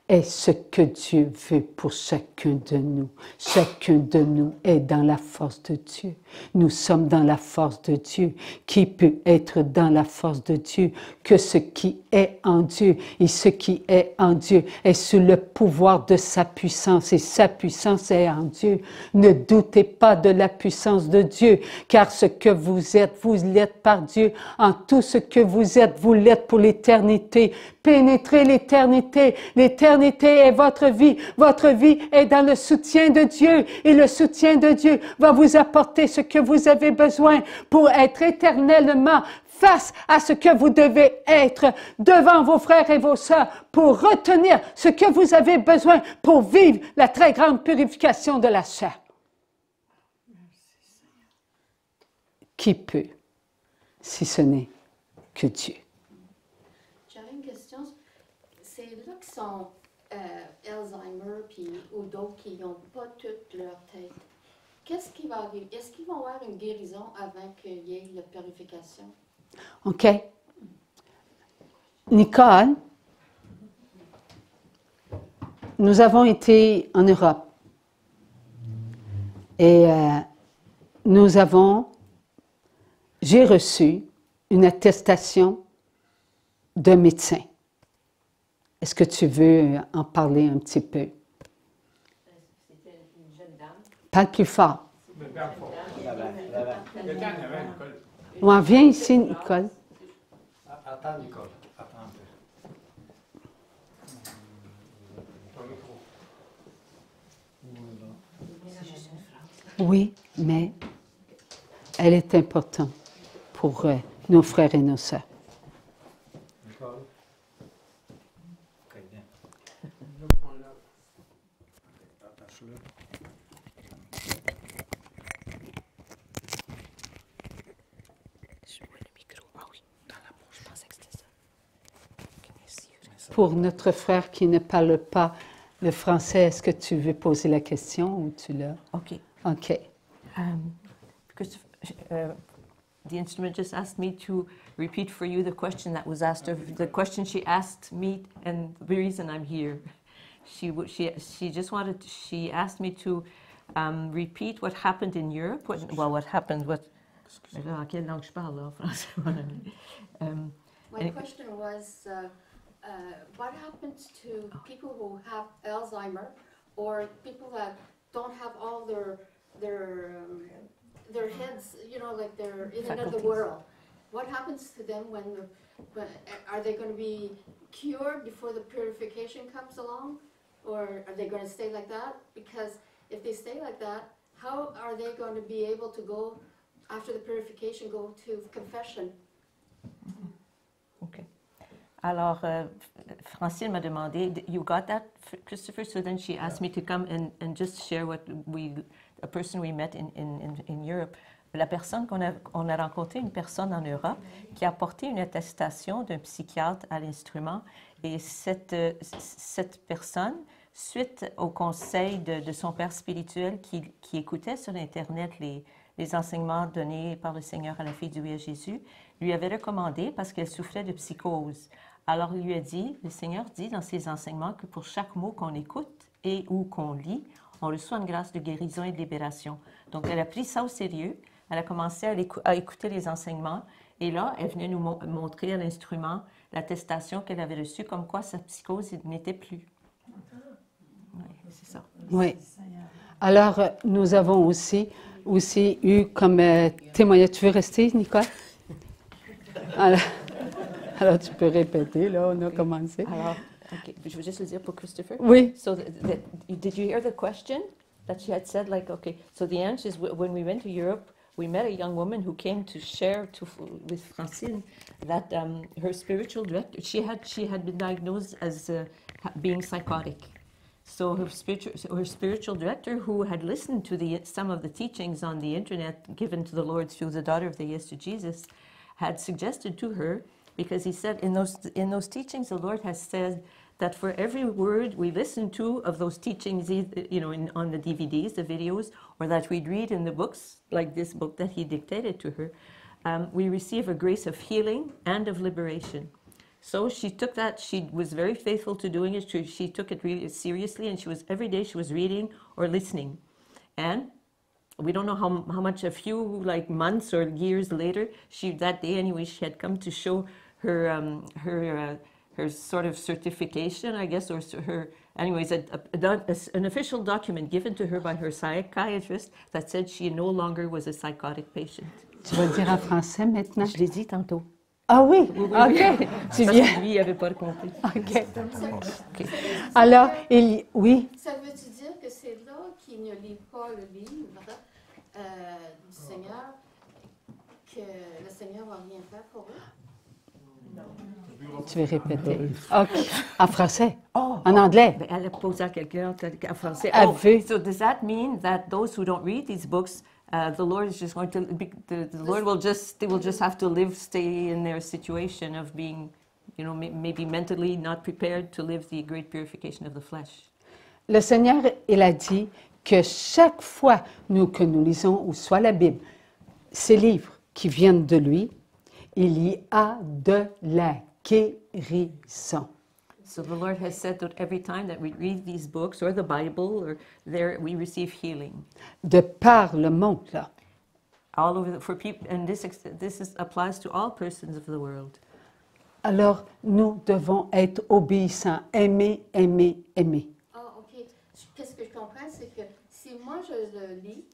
est ce que Dieu veut pour chacun de nous. Chacun de nous est dans la force de Dieu. Nous sommes dans la force de Dieu. Qui peut être dans la force de Dieu que ce qui est en Dieu? Et ce qui est en Dieu est sous le pouvoir de sa puissance. Et sa puissance est en Dieu. Ne doutez pas de la puissance de Dieu, car ce que vous l'êtes par Dieu. En tout ce que vous êtes, vous l'êtes pour l'éternité. Pénétrez l'éternité. L'éternité est votre vie. Votre vie est dans le soutien de Dieu. Et le soutien de Dieu va vous apporter ce que vous avez besoin pour être éternellement face à ce que vous devez être devant vos frères et vos sœurs pour retenir ce que vous avez besoin pour vivre la très grande purification de la chair. Qui peut, si ce n'est que Dieu? J'avais une question. C'est là qui sont Alzheimer ou d'autres qui n'ont pas toute leur tête. Qu'est-ce qui va arriver? Est-ce qu'ils vont avoir une guérison avant qu'il y ait la purification? OK. Nicole, nous avons été en Europe et j'ai reçu une attestation d'un médecin. Est-ce que tu veux en parler un petit peu? C'était une jeune dame. Parle plus fort. Mais parle fort. Le temps en avant, Nicole. Ouais, viens ici, Nicole. Attends, Nicole. Attends un peu. Oui, mais elle est importante pour nos frères et nos sœurs. Nicole? OK, bien. Attache-le. Pour notre frère qui ne parle pas le français, est-ce que tu veux poser la question ou tu l'as? OK. OK. Christopher, the instrument just asked me to repeat for you the question that was asked of the question she asked me, and the reason I'm here. She asked me to repeat what happened in Europe. What happened? En quelle langue je parle là, en français? My question was, what happens to people who have Alzheimer or people that don't have all their heads, you know, like they're in another Faculties. world? What happens to them when are they going to be cured before the purification comes along? Or are they going to stay like that? Because if they stay like that, how are they going to be able to go, after the purification, go to confession? Okay. Alors, Francine m'a demandé, you got that, Christopher? So then she asked me to come and just share a person we met in Europe. La personne on a rencontré une personne en Europe qui a apporté une attestation d'un psychiatre à l'instrument. Et cette personne, suite au conseil de son père spirituel qui écoutait sur Internet les enseignements donnés par le Seigneur à la fille du roi Jésus, lui avait recommandé, parce qu'elle souffrait de psychose. Alors il lui a dit, le Seigneur dit dans ses enseignements que pour chaque mot qu'on écoute et ou qu'on lit, on reçoit une grâce de guérison et de libération. Donc elle a pris ça au sérieux, elle a commencé à écouter les enseignements, et là, elle venait nous montrer à l'instrument l'attestation qu'elle avait reçue, comme quoi sa psychose n'était plus. Oui, c'est ça. Oui. Alors, nous avons aussi eu comme témoignage. Tu veux rester, Nicole? Alors, tu peux répéter, là, on a commencé. Alors, okay. Je veux juste le dire pour Christopher. Oui. So, did you hear the question that she had said? Like, okay, so the answer is when we went to Europe, we met a young woman who came to share with Francine that her spiritual director, she had been diagnosed as being psychotic. So her spiritual director, who had listened to some of the teachings on the internet given to the Lord through the daughter of the Yes to Jesus, had suggested to her, because he said in those teachings the Lord has said that for every word we listen to of those teachings, you know, on the DVDs, the videos, or that we'd read in the books, like this book that he dictated to her, we receive a grace of healing and of liberation. So she took that, she was very faithful to doing it, she took it really seriously, and every day she was reading or listening. And we don't know how much, a few like months or years later, that day anyway, she had come to show her sort of certification, I guess, or her, anyways, an official document given to her by her psychiatrist that said she no longer was a psychotic patient. Tu vas le dire en français maintenant? Je l'ai dit tantôt. Ah oui? Oui, oui, OK. oui. Tu Parce viens? que lui, il n'avait pas compris. OK. Okay. Alors, oui? Ça veut-tu dire que c'est là qui ne lit pas le livre du Seigneur que le Seigneur va rien faire pour eux? Tu veux répéter? OK. En français? En anglais? Ben, elle a posé à quelqu'un en français. So does that mean that those who don't read these books, the Lord is just going to, the Lord will just, they will just have to stay in their situation of being, you know, maybe mentally not prepared to live the great purification of the flesh? Le Seigneur, il a dit que chaque fois que nous lisons, ou soit la Bible, ces livres qui viennent de lui, il y a de la guérison. So the Lord has said that every time that we read these books or the Bible, or there we receive healing. De par le monde, là. All over for people, and this applies to all persons of the world. Alors, nous devons être obéissants, aimer, aimer, aimer. Ah, OK. Qu'est-ce que je comprends, c'est que si moi je le lis,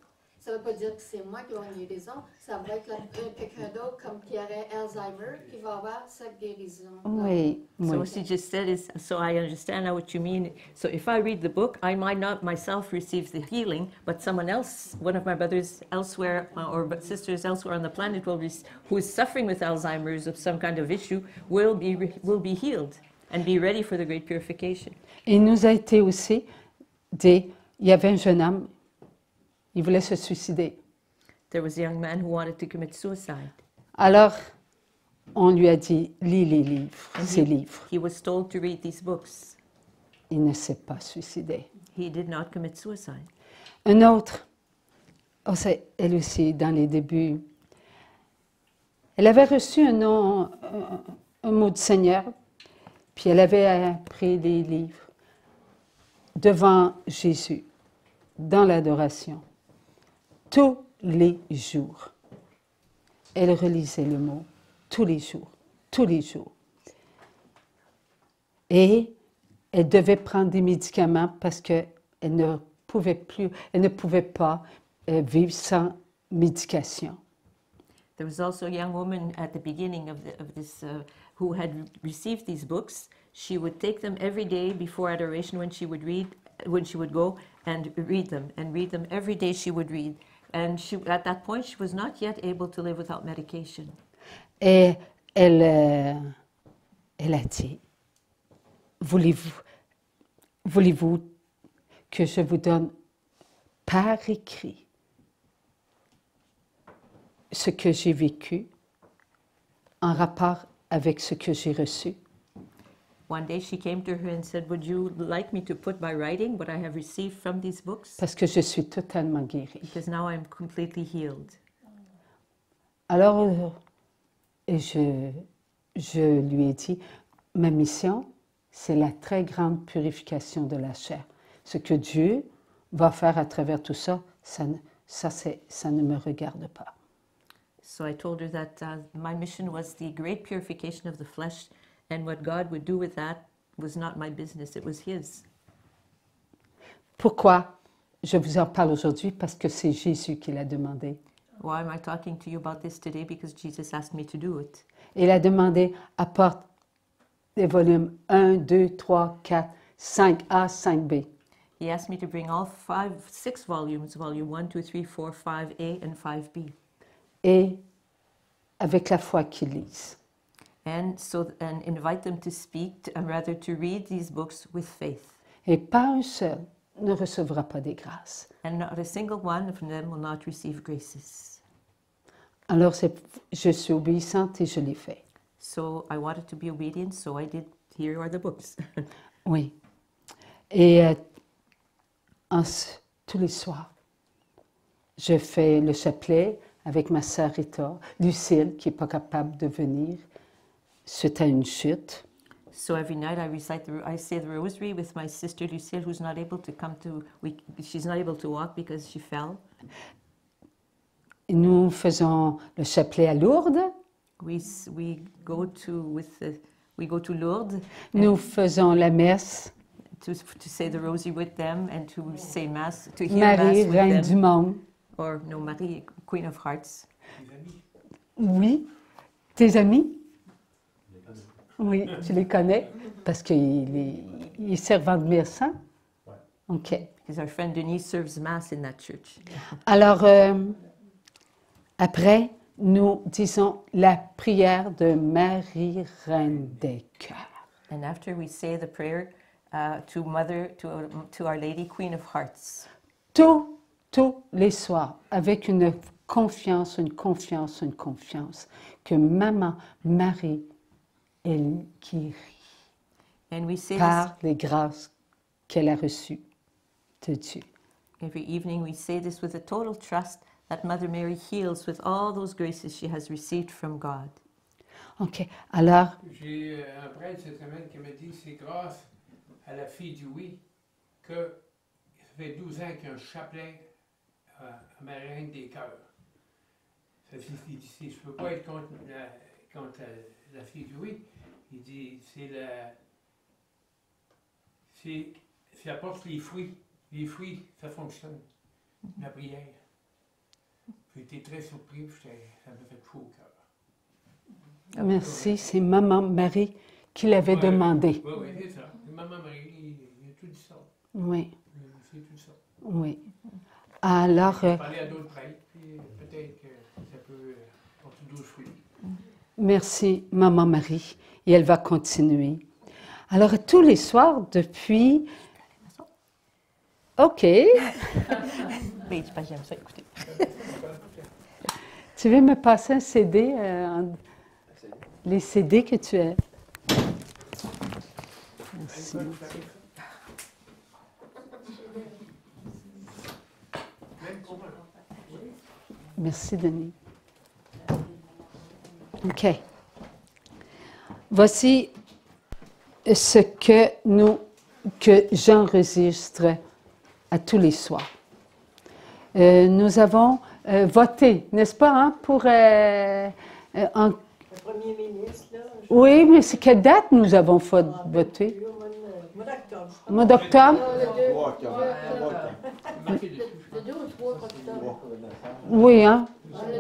ça ne veut pas dire que c'est moi qui vais avoir une guérison. Ça va être quelqu'un d'autre comme qui aurait Alzheimer qui va avoir sa guérison. Oui, So oui. what she just said is, so I understand now what you mean. So if I read the book, I might not myself receive the healing, but someone else, one of my brothers elsewhere or sisters elsewhere on the planet who is suffering with Alzheimer's of some kind of issue will be healed and be ready for the great purification. Il nous a été aussi dit, il y avait un jeune homme, il voulait se suicider. There was a young man who wanted to commit suicide. Alors, on lui a dit, lis les livres, ces livres. He was told to read these books. Il ne s'est pas suicidé. He did not commit suicide. Un autre, elle aussi, dans les débuts, elle avait reçu un nom, un mot du Seigneur, puis elle avait appris les livres devant Jésus, dans l'adoration, tous les jours. Elle relisait le mot tous les jours, tous les jours. Et elle devait prendre des médicaments parce qu'elle ne pouvait pas vivre sans médication. There was also a young woman at the beginning of this who had received these books. She would take them every day before adoration when she would go and read them every day she would read. And at that point she was not yet able to live without medication. Et elle a dit, voulez-vous que je vous donne par écrit ce que j'ai vécu en rapport avec ce que j'ai reçu? One day she came to her and said, would you like me to put by writing what I have received from these books? Parce que je suis totalement guérie. Because now I'm completely healed. Alors, je lui ai dit, ma mission, c'est la très grande purification de la chair. Ce que Dieu va faire à travers tout ça, ça ne me regarde pas. So I told her that my mission was the great purification of the flesh, and what God would do with that was not my business, it was His. Pourquoi je vous en parle aujourd'hui? Parce que c'est Jésus qui l'a demandé. Why am I talking to you about this today? Because Jesus asked me to do it. Il a demandé, apporte les volumes 1, 2, 3, 4, 5A, 5B. He asked me to bring all 6 volumes, volume 1, 2, 3, 4, 5A and 5B. Et avec la foi qu'ils lisent. And invite them to speak, rather to read these books with faith. Et pas un seul ne recevra pas des grâces. And not a single one of them will not receive graces. Alors je suis obéissante et je l'ai fait. So I wanted to be obedient, so I did. Here are the books. Oui. Et tous les soirs, je fais le chapelet avec ma sœur Rita, Lucille, qui n'est pas capable de venir suite à une chute. So every night I say the rosary with my sister Lucille, who's not able to she's not able to walk because she fell. Nous faisons le chapelet à Lourdes. We go to Lourdes. Nous faisons la messe. To say the rosary with them and to say mass, to hear Marie, mass with Reine them. du monde. Or no, Marie, Queen of Hearts. Oui. Tes amis? Oui, tu les connais parce qu'il est servant de messe, hein? OK. Because our friend Denise serves mass in that church. Alors, après, nous disons la prière de Marie, Reine des cœurs. And after we say the prayer to Our Lady, Queen of Hearts. Tous les soirs, avec une confiance que Maman Marie, elle guérit And we say par les grâces qu'elle a reçues de Dieu. Every evening we say this with a total trust that Mother Mary heals with all those graces she has received from God. OK. Alors, j'ai un prêtre cette semaine qui m'a dit c'est grâce à la fille du oui que ça fait 12 ans qu'il y a un chapelet à ma reine des cœurs. Ça dit, je ne peux pas être contre la fille du oui. Il dit c'est apporte les fruits. Les fruits, ça fonctionne. La prière. J'ai été très surpris, puis ça m'a fait chaud au cœur. Merci, c'est Maman Marie qui l'avait demandé. Oui, oui, c'est ça. Maman Marie, il a tout dit ça. Oui, C'est tout ça. oui. Alors, Parler à d'autres prêtres, puis peut-être que ça peut porter d'autres fruits. merci, Maman Marie. Et elle va continuer. Alors, tous les soirs, depuis... OK. Oui, j'aime ça, écoutez. Tu veux me passer un CD, les CD que tu as? Merci. Merci, Denis. OK. Voici ce que j'enregistre à tous les soirs. Nous avons voté, n'est-ce pas, hein, pour... Le premier ministre, là. Oui, mais c'est quelle date nous avons voté? Au mois d'octobre. Au mois d'octobre? Le 2 ou 3 octobre. Oui, hein?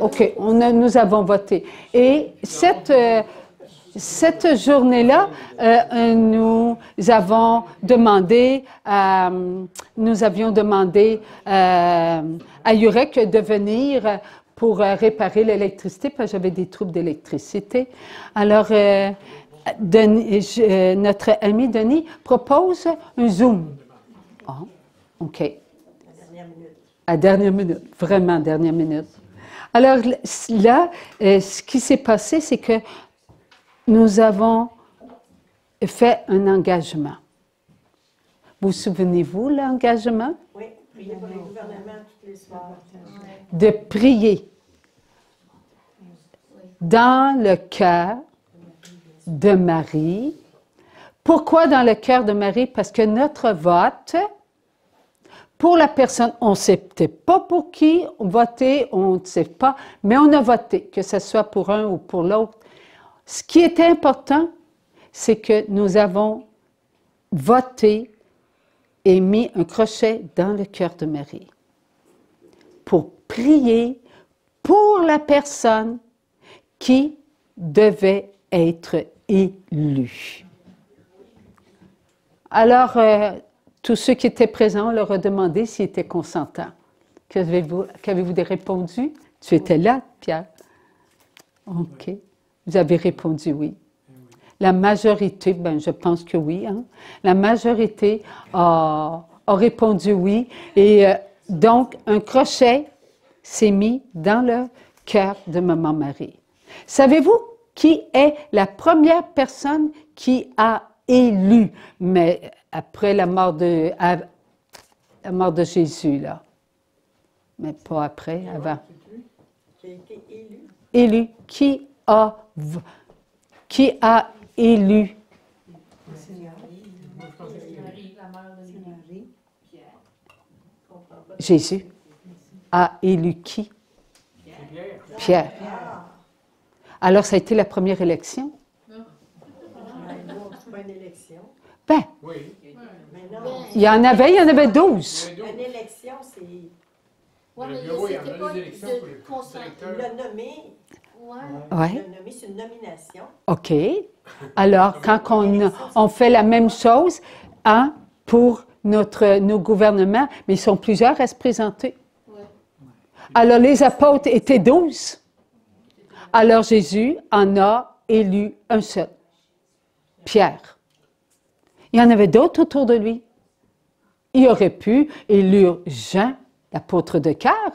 OK, nous avons voté. Et cette journée-là, nous avions demandé à Yurek de venir pour réparer l'électricité, parce que j'avais des troubles d'électricité. Alors, notre ami Denis propose un Zoom. Ah, OK. À dernière minute, vraiment dernière minute. Alors là, ce qui s'est passé, c'est que nous avons fait un engagement. Vous souvenez-vous l'engagement? Oui, prier pour le gouvernement tous les soirs. De prier dans le cœur de Marie. Pourquoi dans le cœur de Marie? Parce que notre vote, pour la personne, on ne sait peut-être pas pour qui voter, on ne sait pas, mais on a voté, que ce soit pour un ou pour l'autre. Ce qui est important, c'est que nous avons voté et mis un crochet dans le cœur de Marie pour prier pour la personne qui devait être élue. Alors, tous ceux qui étaient présents, on leur a demandé s'ils étaient consentants. Qu'avez-vous répondu? Tu étais là, Pierre? OK. Vous avez répondu oui. La majorité, ben, je pense que oui. Hein? La majorité a répondu oui. Et donc, un crochet s'est mis dans le cœur de Maman Marie. Savez-vous qui est la première personne qui a élu, mais après la mort de Jésus, là? Mais pas après, avant. Qui a été élu. Élu. Qui a élu? Jésus a élu qui? Pierre. Alors, ça a été la première élection? C'est pas une élection. Ben, Oui. Mais non. il y en avait 12. Une élection, c'est. Ouais, mais Le bureau, il y en c'était a pas des élections pour les de consent. directeurs. Il l'a nommé. Ouais. Oui. Il l'a nommé, c'est une nomination. OK. Alors, quand on fait la même chose hein, pour nos gouvernements, mais ils sont plusieurs à se présenter. Ouais. Alors, les apôtres étaient 12. Alors, Jésus en a élu un seul, Pierre. Il y en avait d'autres autour de lui. Il aurait pu élire Jean, l'apôtre de cœur,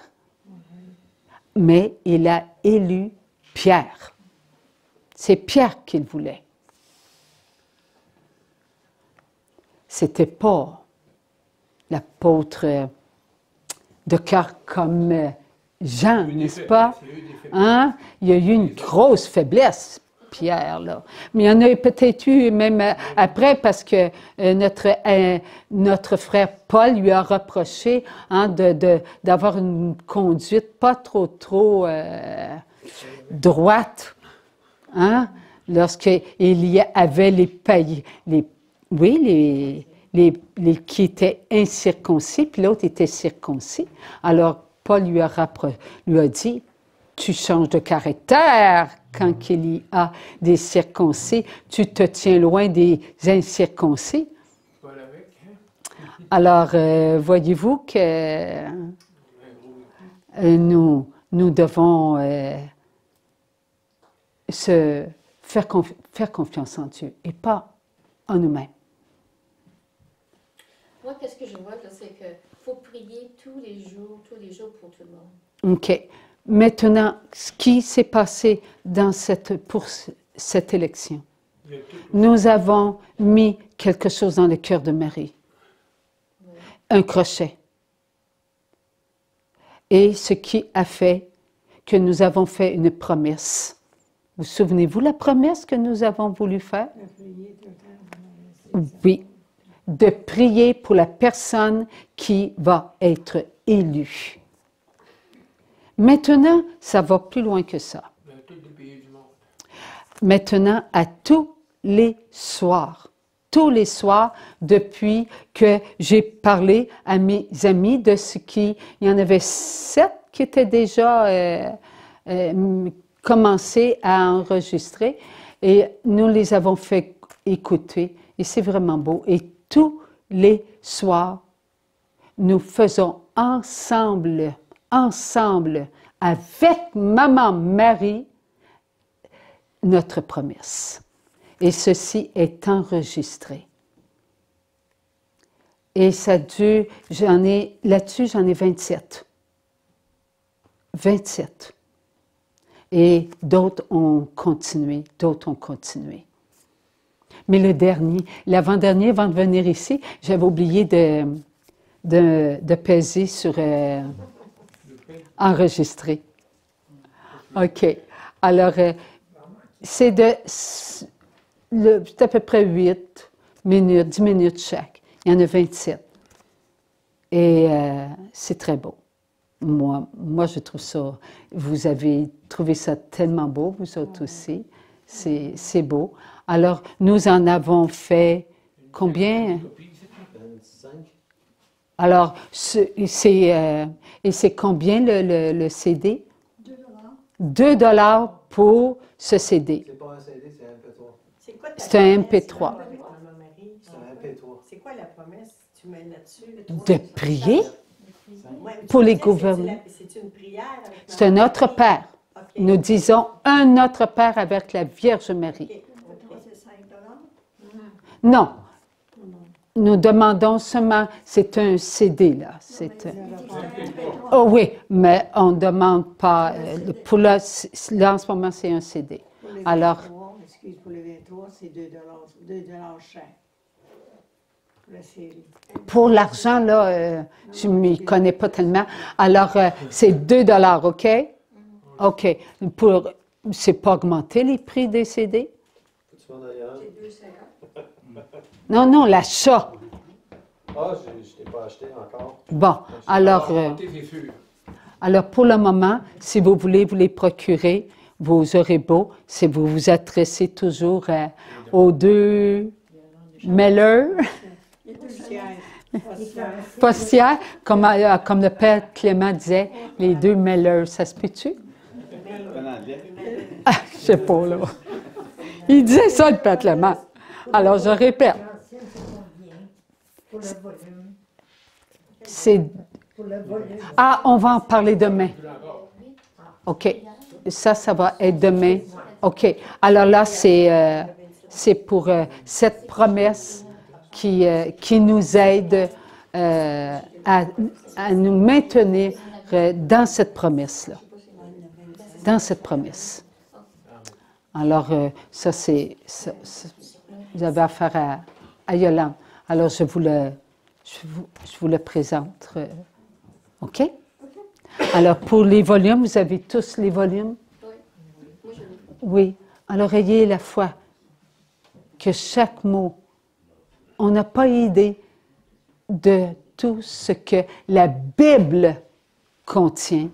mais il a élu Pierre. C'est Pierre qu'il voulait. C'était pas l'apôtre de cœur comme Jean, n'est-ce pas? Hein? Il y a eu une grosse faiblesse, Pierre, là. Mais il y en a peut-être eu même après parce que notre frère Paul lui a reproché hein, d'avoir une conduite pas trop droite. Hein? Lorsqu'il y avait les qui étaient incirconcis, puis l'autre était circoncis. Alors, Paul lui a dit, tu changes de caractère quand il y a des circoncis, tu te tiens loin des incirconcis. Paul avec, hein? Alors, voyez-vous que nous devons faire confiance en Dieu et pas en nous-mêmes. Moi, qu'est-ce que je vois, là, c'est qu'il faut prier tous les jours pour tout le monde. OK. Maintenant, ce qui s'est passé pour cette élection, nous avons mis quelque chose dans le cœur de Marie. Un crochet. Et ce qui a fait que nous avons fait une promesse. Vous souvenez-vous la promesse que nous avons voulu faire? Oui. De prier pour la personne qui va être élue. Maintenant, ça va plus loin que ça. Dans tous les pays du monde. Maintenant, à tous les soirs, depuis que j'ai parlé à mes amis de ce qui... Il y en avait 7 qui étaient déjà commencé à enregistrer et nous les avons fait écouter et c'est vraiment beau. Et tous les soirs, nous faisons ensemble, avec Maman Marie, notre promesse. Et ceci est enregistré. Et ça dure, là-dessus, j'en ai 27. 27. Et d'autres ont continué, Mais le dernier, l'avant-dernier, avant de venir ici, j'avais oublié de peser sur enregistrer. OK. Alors, c'est à peu près 8 minutes, 10 minutes chaque. Il y en a 27. Et c'est très beau. Moi, je trouve ça, vous avez trouvé ça tellement beau, vous autres aussi. C'est beau. Alors, nous en avons fait combien? 25. Alors, et c'est combien le CD? 2 $ pour ce CD. C'est pas un CD, c'est un MP3. C'est quoi ta C'est un promesse, MP3. Maman Marie? C'est un MP3. C'est quoi la promesse que tu mets là-dessus? De prier Ouais, pour tu les disais, gouvernements. C'est une prière avec C'est un Maman Notre Marie? Père. OK. Nous disons un Notre Père avec la Vierge Marie. OK. C'est 5 Non. Nous demandons seulement, c'est un CD là. Oh oui, mais on ne demande pas. Pour là, en ce moment, c'est un CD. Alors, Excuse, pour les 23, c'est 2 chaque. Pour la série. pour l'argent, là, je ne m'y connais pas tellement. Alors, c'est 2 $, OK? OK. C'est pas augmenter les prix des CD? Tu vas d'ailleurs? Non, l'achat. Ah, je ne t'ai pas acheté encore. Bon, alors, C'est sûr. alors, pour le moment, si vous voulez vous les procurer, vous aurez beau, si vous vous adressez toujours aux 2 mailers, postières, comme le père Clément disait, les 2 mailers, ça se peut-tu? Ah, je sais pas, là. Il disait ça, le père Clément. Alors, je répète. Ah, on va en parler demain. OK. Ça va être demain. OK. Alors là, c'est pour cette promesse qui nous aide à nous maintenir dans cette promesse-là. Dans cette promesse. Alors, ça, vous avez affaire à Yolande. Alors, je vous le présente. OK? Alors, pour les volumes, vous avez tous les volumes? Oui. Alors, ayez la foi que chaque mot, on n'a pas idée de tout ce que la Bible contient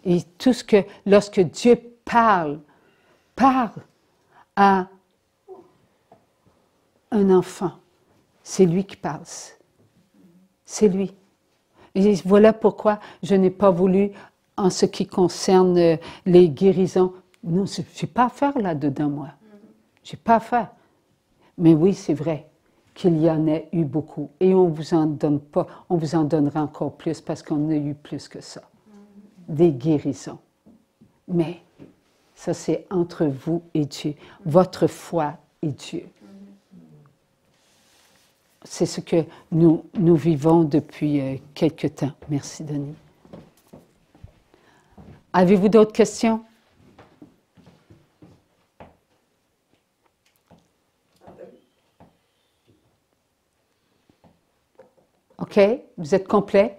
et tout ce que, lorsque Dieu parle à un enfant, c'est lui qui parle. C'est lui. Et voilà pourquoi je n'ai pas voulu, en ce qui concerne les guérisons, non, je n'ai pas à faire là-dedans, moi. Je n'ai pas à faire. Mais oui, c'est vrai qu'il y en a eu beaucoup. Et on ne vous en donne pas, on vous en donnera encore plus parce qu'on a eu plus que ça. Des guérisons. Mais ça, c'est entre vous et Dieu. Votre foi et Dieu. C'est ce que nous vivons depuis quelque temps. Merci, Denis. Avez-vous d'autres questions? OK? Vous êtes complet?